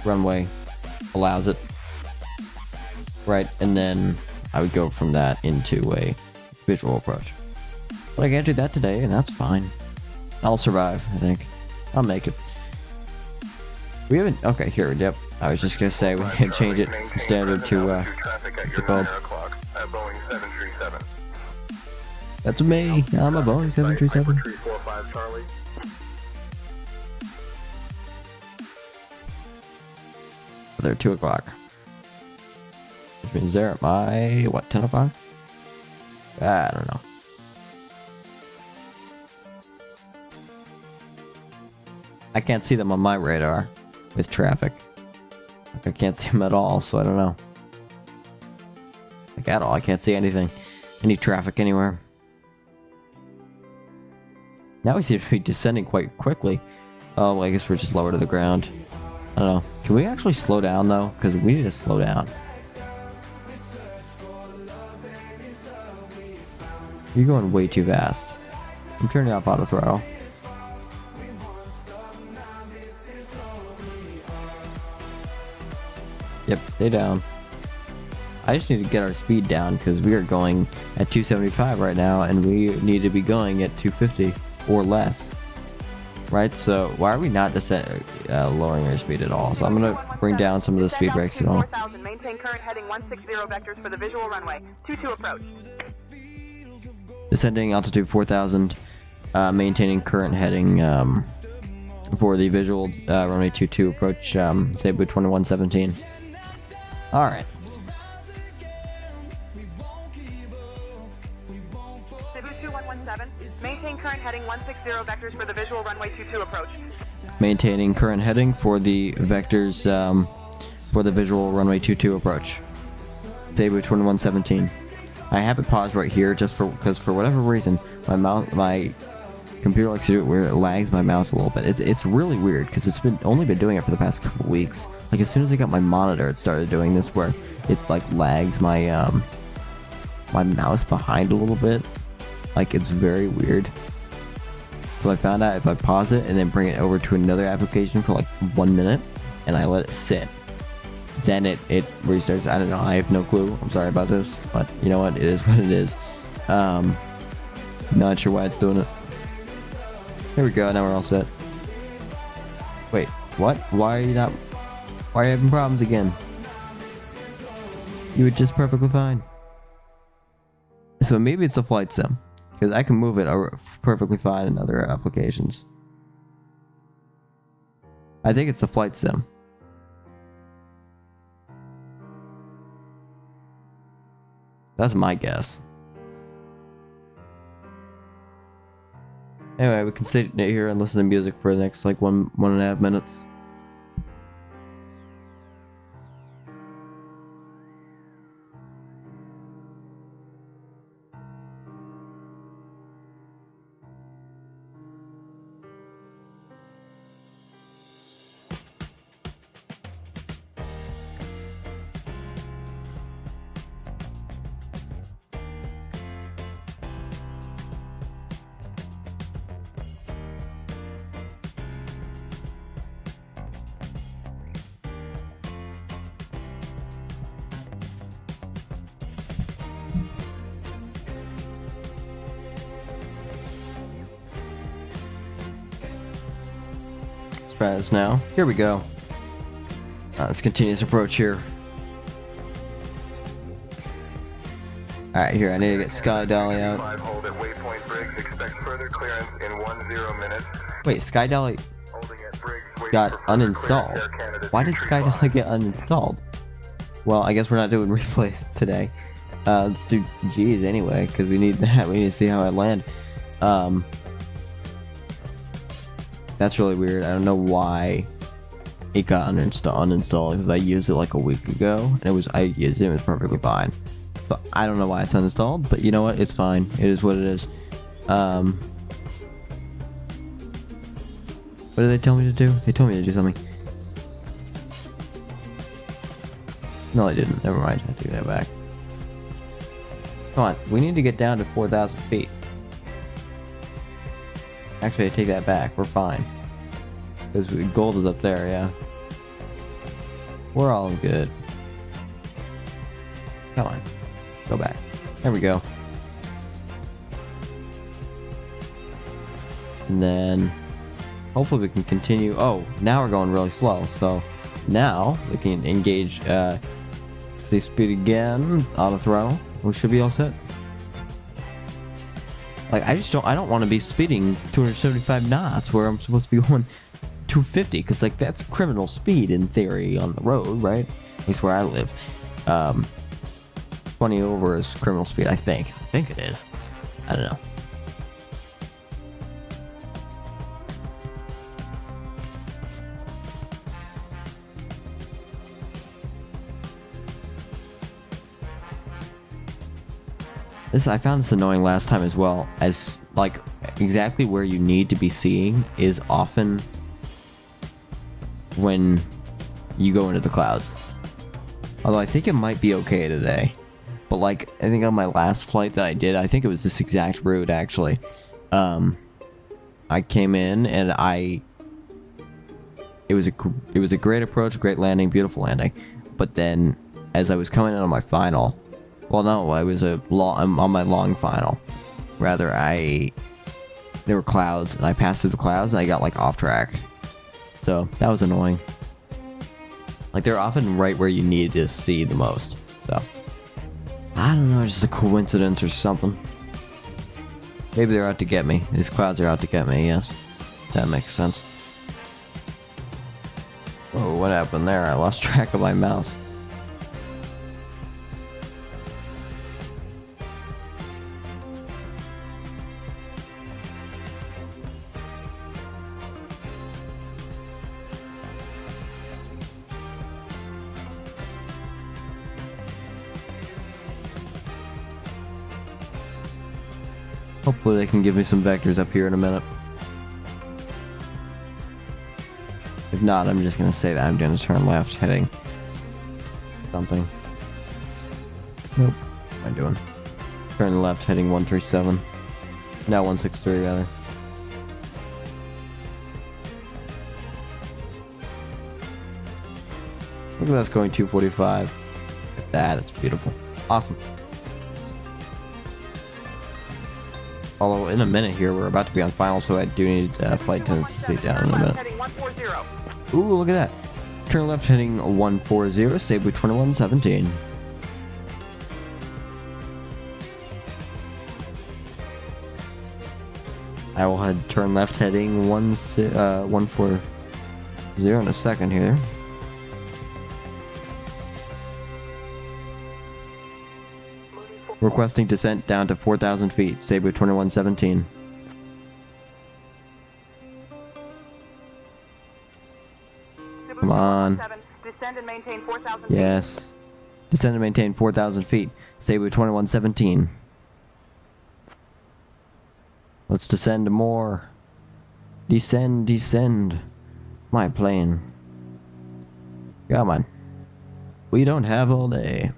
runway allows it. Right, and then I would go from that into a visual approach. But I can't do that today, and that's fine. I'll survive, I think. I'll make it. We haven't... Okay, here, yep. I was just gonna say, we can change it standard to, what's it called? That's me! I'm a Boeing 737. They're 2 o'clock. Which means they're at my, what, 10 o'clock? I don't know. I can't see them on my radar with traffic. Like, I can't see them at all, so I don't know. Like, at all, I can't see anything. Any traffic anywhere. Now we seem to be descending quite quickly. Oh, well, I guess we're just lower to the ground. I don't know. Can we actually slow down, though? Because we need to slow down. You're going way too fast. I'm turning off auto throttle. Yep, stay down. I just need to get our speed down because we are going at 275 right now and we need to be going at 250 or less. Right, so why are we not just lowering our speed at all? So I'm going to bring down some of the speed brakes at all. Maintain current heading 160 vectors for the visual runway. 22 approach. Descending altitude 4,000, maintaining current heading for the visual runway 22 approach, Cebu 2117. Alright. Cebu 2117, maintain current heading 160 vectors for the visual runway 22 approach. Maintaining current heading for the vectors for the visual runway 22 approach. Cebu 2117. I have it paused right here just because for whatever reason my computer likes to do it where it lags my mouse a little bit. It's really weird because it's only been doing it for the past couple weeks. Like as soon as I got my monitor, it started doing this where it like lags my my mouse behind a little bit. Like it's very weird. So I found out if I pause it and then bring it over to another application for like 1 minute and I let it sit, then it restarts. I don't know. I have no clue. I'm sorry about this, but you know what? It is what it is. Not sure why it's doing it. Here we go. Now we're all set. Wait, what? Why are you having problems again? You were just perfectly fine. So maybe it's a flight sim, because I can move it perfectly fine in other applications. I think it's the flight sim. That's my guess. Anyway, we can sit here and listen to music for the next like 1.5 minutes. Try this now. Here we go. Let's continue this approach here. Alright, here, I need to get Sky Dolly out. Hold at Waypoint Briggs. Expect further clearance in 10 minutes. Wait, Sky Dolly Holding at Briggs, waiting got for further clearance. uninstalled. Air Canada Why did 23 Sky Dolly flying. get uninstalled? Well, I guess we're not doing replays today. Let's do G's anyway, because we need that. We need to see how I land. That's really weird. I don't know why it got uninstalled, because I used it like a week ago, and I used it, it was perfectly fine. But I don't know why it's uninstalled, but you know what? It's fine. It is what it is. What did they tell me to do? They told me to do something. No, they didn't. Never mind. I take that back. Come on. We need to get down to 4,000 feet. Actually, I take that back. We're fine. Because gold is up there, yeah. We're all good. Come on. Go back. There we go. And then hopefully we can continue. Oh, now we're going really slow. So now we can engage the speed again. Auto throttle. We should be all set. Like, I don't want to be speeding 275 knots where I'm supposed to be going 250, because like that's criminal speed in theory on the road, right? At least where I live. 20 over is criminal speed, I think. I think it is. I don't know. I found this annoying last time as well, as like exactly where you need to be seeing is often when you go into the clouds. Although I think it might be okay today. But like, I think on my last flight that I did, I think it was this exact route actually. I came in and it was a great approach, great landing, beautiful landing. But then as I was coming in on my final, well, no, I was on my long final. Rather, there were clouds, and I passed through the clouds, and I got, like, off track. So, that was annoying. Like, they're often right where you need to see the most. So, I don't know, just a coincidence or something. Maybe they're out to get me. These clouds are out to get me, yes. That makes sense. Whoa, what happened there? I lost track of my mouse. Hopefully they can give me some vectors up here in a minute. If not, I'm just going to say that I'm going to turn left heading something. Nope. What am I doing? Turn left heading 137. Now 163 rather. Look at us going 245. Look at that, it's beautiful. Awesome. Although in a minute here, we're about to be on final, so I do need flight attendants to sit down in a minute. Ooh, look at that. Turn left heading 140, Cebu 2117. I will head turn left heading 140 in a second here. Requesting descent down to 4,000 feet, Cebu 2117. Come on. Descend and maintain 4,000 feet. Yes. Descend and maintain 4,000 feet, Cebu 2117. Let's descend more. Descend, descend. My plane. Come on. We don't have all day.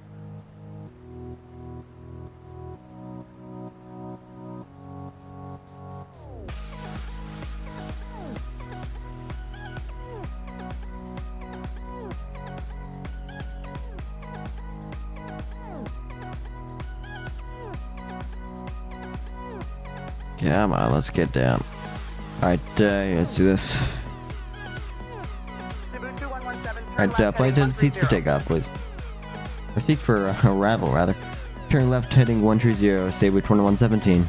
Come on, let's get down. Alright, let's do this. Alright, flight attendant seats for takeoff, please. Or seat for arrival, rather. Turn left heading 130, Cebu 2117.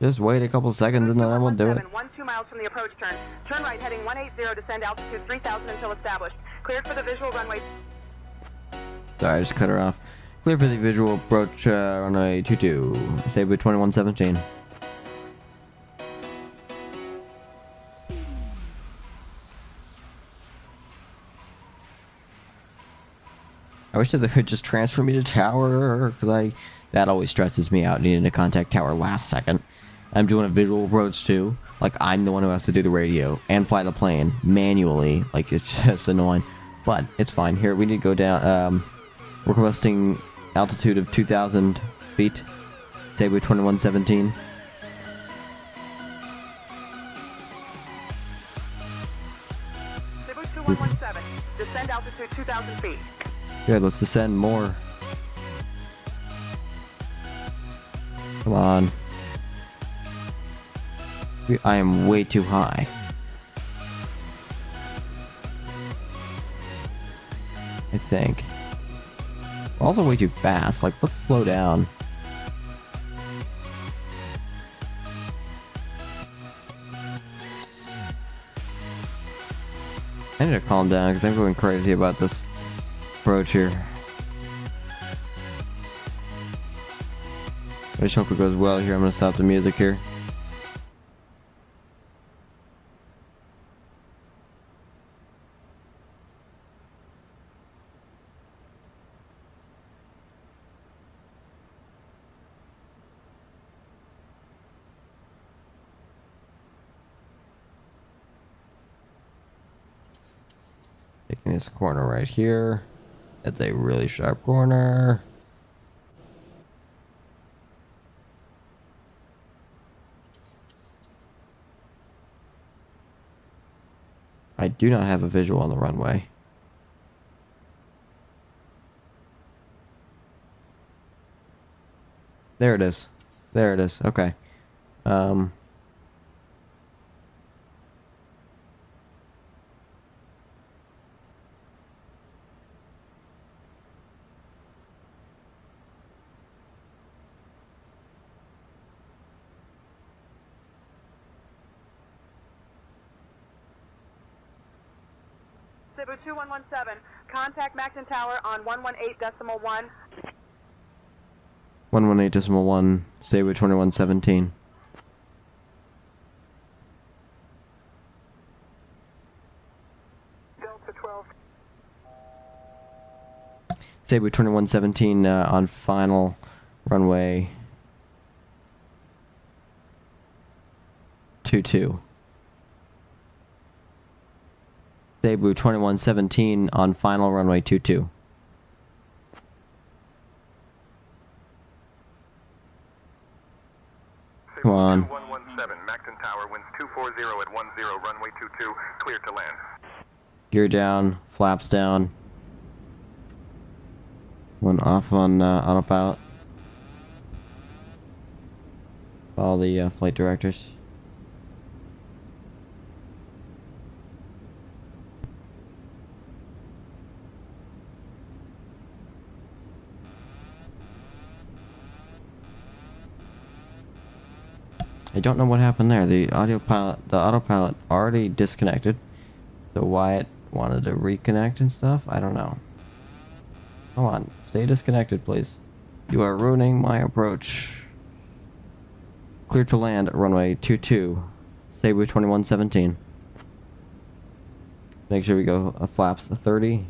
Just wait a couple seconds and then I will do it. 2 miles from the approach turn. Turn right heading 180, descend altitude 3,000 until established. Cleared for the visual runway. Sorry, I just cut her off. Clear for the visual approach runway 22, Cebu 2117. I wish that they could just transfer me to tower, because that always stresses me out, needing to contact tower last second. I'm doing a visual approach too. Like, I'm the one who has to do the radio and fly the plane manually. Like, it's just annoying. But it's fine. Here, we need to go down. We're requesting altitude of 2,000 feet. Cebu 2117. Cebu 2117. Descend altitude 2,000 feet. Good, let's descend more. Come on. I am way too high. I think. We're also way too fast. Like, let's slow down. I need to calm down because I'm going crazy about this approach here. I just hope it goes well here. I'm gonna stop the music here. Taking this corner right here. That's a really sharp corner. I do not have a visual on the runway. There it is. There it is. Okay. Cebu 2117. Contact Macton Tower on 118.1. 118.1, Cebu 2117. Delta 12. Cebu 2117 on final runway 22. Cebu 2117 on final runway 22. Cebu Come on. 2117, max Macton Tower, winds 240 at 10, runway 22, clear to land. Gear down, flaps down. One off on autopilot. All the flight directors. I don't know what happened there. The autopilot already disconnected. So why it wanted to reconnect and stuff, I don't know. Come on, stay disconnected, please. You are ruining my approach. Clear to land, runway 22, Cebu 2117. Make sure we go flaps 30.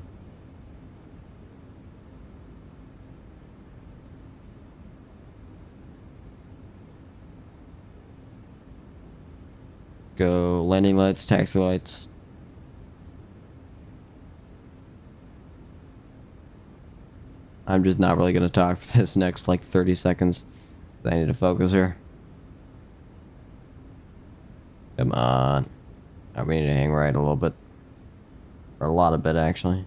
Go landing lights, taxi lights. I'm just not really going to talk for this next like 30 seconds. I need to focus here. Come on. We need to hang right a little bit. Or a lot of bit, actually.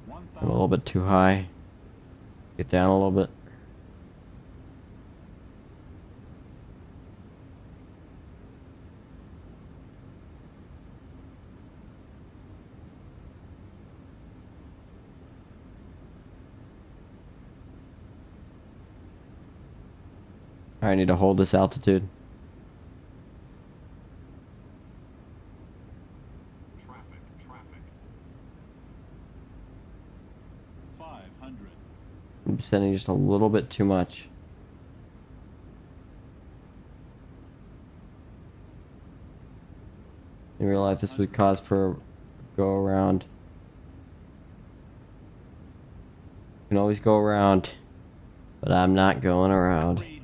I'm a little bit too high. Get down a little bit. I need to hold this altitude. Traffic. 500. I'm sending just a little bit too much. In real life, this would cause for a go around. You can always go around, but I'm not going around. 300.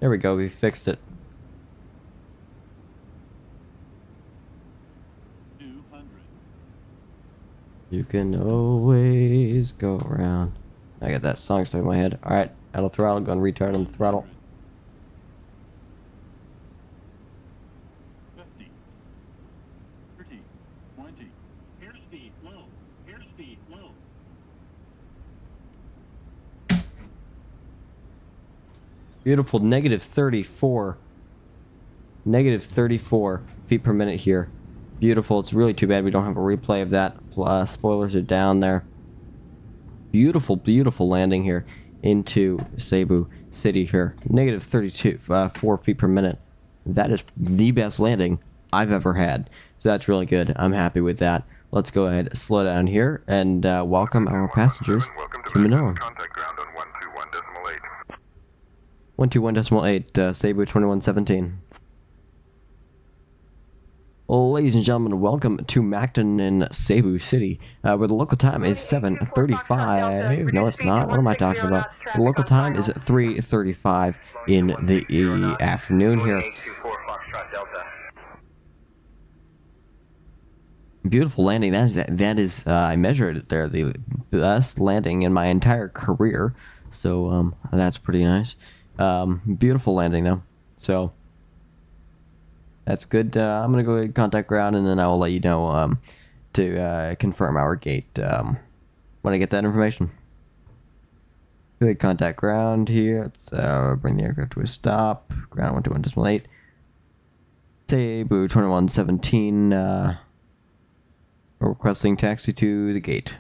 There we go, we fixed it. 200. You can always go around. I got that song stuck in my head. Alright, out of throttle, going retard on the throttle. 50. 30. 20. Airspeed low. Airspeed low. Beautiful, negative 34. Negative 34 feet per minute here. Beautiful. It's really too bad we don't have a replay of that. Spoilers are down there. Beautiful, beautiful landing here into Cebu City here. Negative 4 feet per minute. That is the best landing I've ever had. So that's really good. I'm happy with that. Let's go ahead, slow down here, and welcome our passengers to Manila. Contact ground on 121.8. 121.8, Cebu 2117. Ladies and gentlemen, welcome to Macton in Cebu City, where the local time is 7:35. No, it's not. What am I talking about? The local time is 3:35 in the afternoon here. Beautiful landing. That is I measured it there, the best landing in my entire career. So that's pretty nice. Beautiful landing though. So that's good. I'm gonna go ahead and contact ground, and then I will let you know to confirm our gate when I get that information. Go ahead, contact ground here. Let's bring the aircraft to a stop. Ground 121.8. Cebu 2117. Requesting taxi to the gate.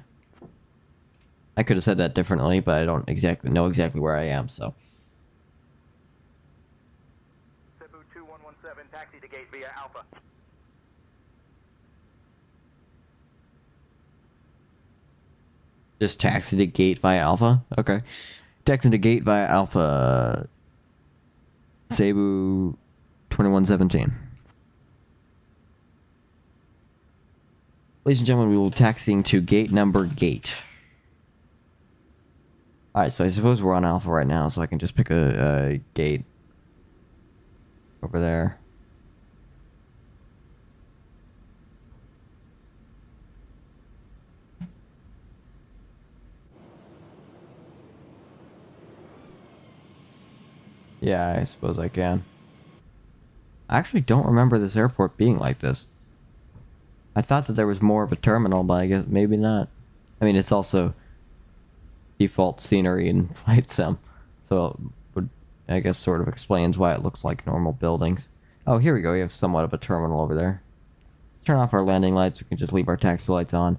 I could have said that differently, but I don't exactly know where I am. So. Cebu 2117, taxi to gate via Alpha. Just taxi to gate via Alpha? Okay. Taxi to gate via Alpha. Cebu 2117. Ladies and gentlemen, we will be taxiing to gate number gate. Alright, so I suppose we're on Alpha right now, so I can just pick a gate over there. Yeah, I suppose I can. I actually don't remember this airport being like this. I thought that there was more of a terminal, but I guess maybe not. I mean, it's also default scenery in Flight Sim, so it would, I guess, sort of explains why it looks like normal buildings. Oh, here we go. We have somewhat of a terminal over there. Let's turn off our landing lights. We can just leave our taxi lights on.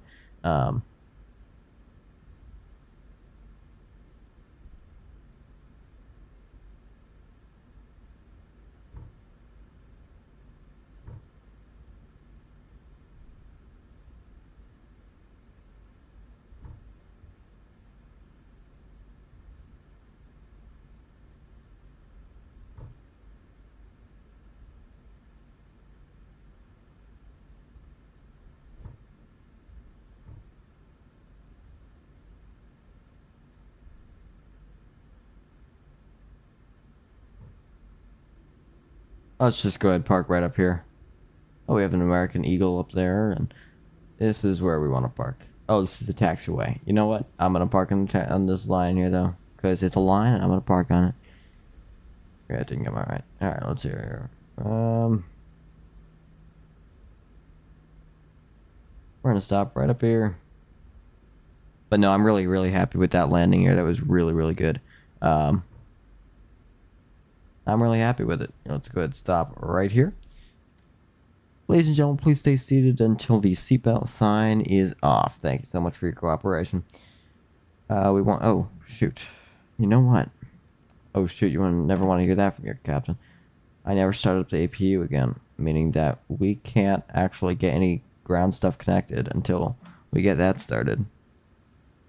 Let's just go ahead and park right up here. Oh, we have an American Eagle up there, and this is where we want to park. Oh, this is the taxiway. You know what? I'm gonna park on this line here though, because it's a line, and I'm gonna park on it. Yeah, I didn't get my right. All right, let's see here. We're gonna stop right up here. But no, I'm really, really happy with that landing here. That was really, really good. I'm really happy with it. Let's go ahead and stop right here. Ladies and gentlemen, please stay seated until the seatbelt sign is off. Thank you so much for your cooperation. We want... Oh, shoot. You know what? Oh, shoot. You never want to hear that from your captain. I never started up the APU again, meaning that we can't actually get any ground stuff connected until we get that started.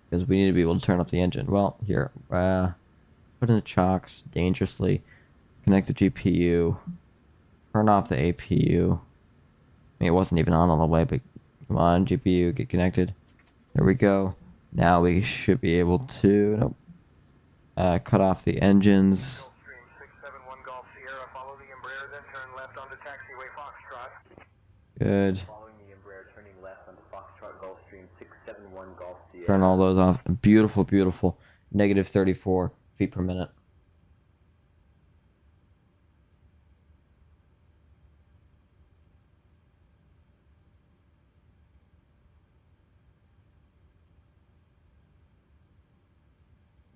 Because we need to be able to turn off the engine. Well, here. Put in the chocks dangerously. Connect the GPU. Turn off the APU. I mean, it wasn't even on all the way, but come on, GPU, get connected. There we go. Now we should be able to... Nope. Cut off the engines. Good. Turn all those off. Beautiful, beautiful. Negative 34 feet per minute.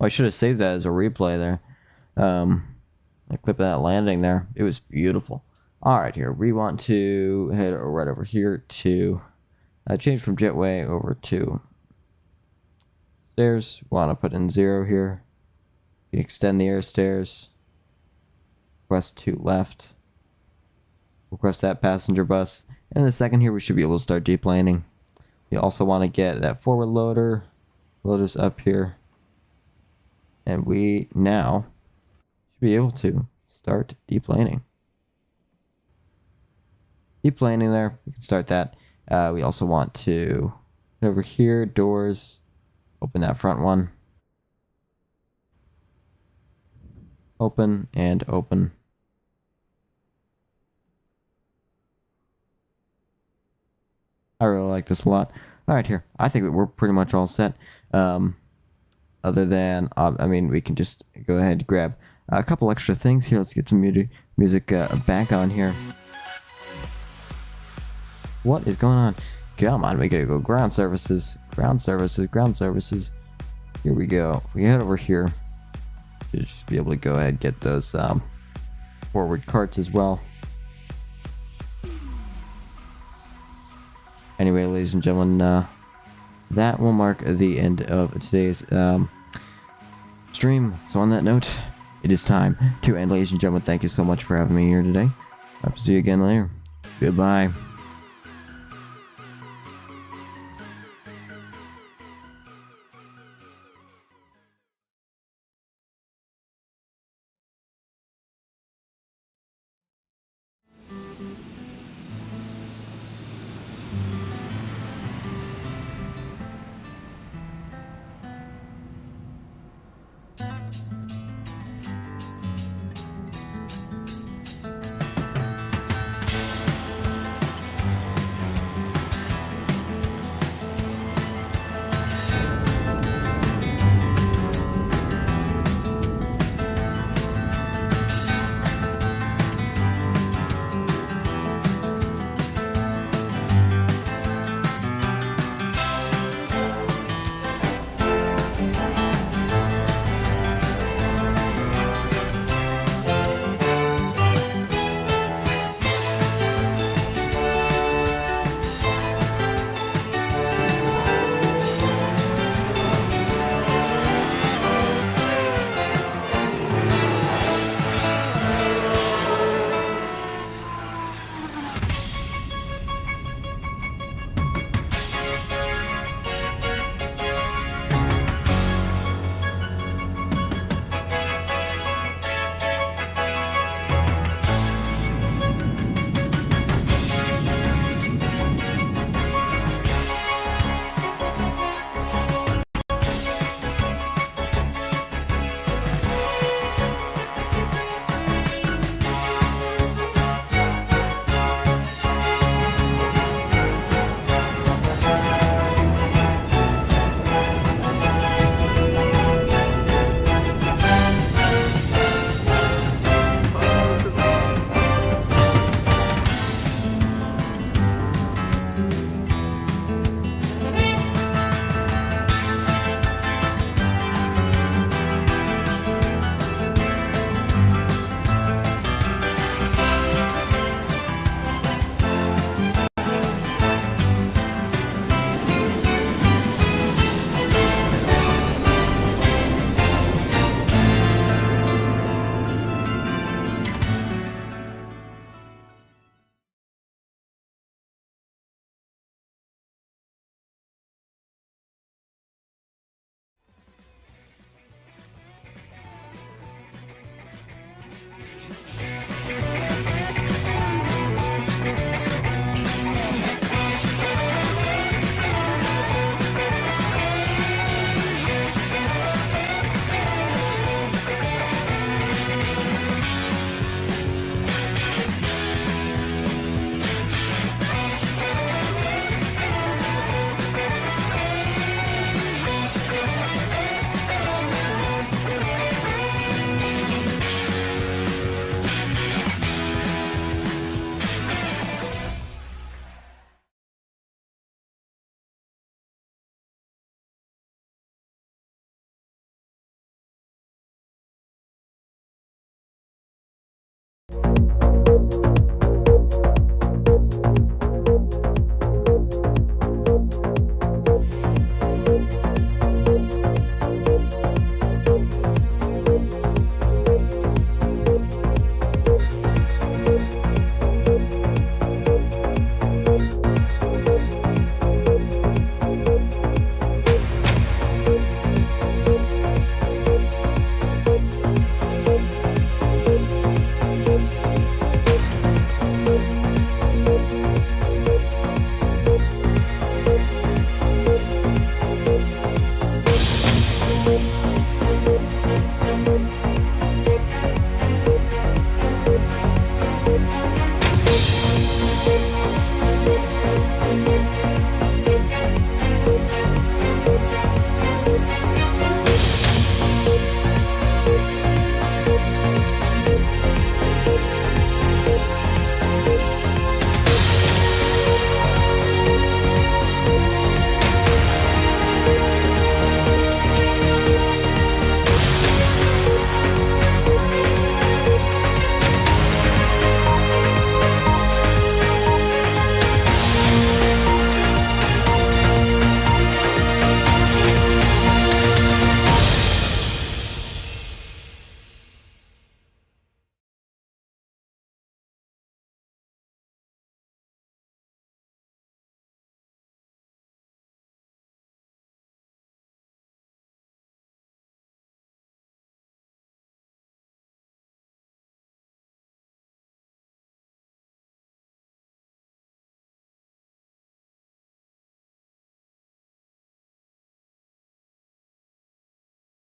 I should have saved that as a replay there. I clipped that landing there. It was beautiful. Alright, here. We want to head right over here to... change from jetway over to stairs. Want to put in 0 here. Extend the air stairs. Request to left. Request that passenger bus. And in a second here, we should be able to start deplaning. We also want to get that forward loader. Loader's up here. And we now should be able to start deplaning. Deplaning there, we can start that. We also want to, over here, doors, open that front one. Open and open. I really like this a lot. Alright, here. I think that we're pretty much all set. Other than, I mean, we can just go ahead and grab a couple extra things here. Let's get some music back on here. What is going on? Come on, we gotta go ground services, ground services, ground services. Here we go. We head over here. Should just be able to go ahead and get those forward carts as well. Anyway, ladies and gentlemen, that will mark the end of today's stream. So on that note, it is time to end. Ladies and gentlemen, thank you so much for having me here today. Hope to see you again later. Goodbye.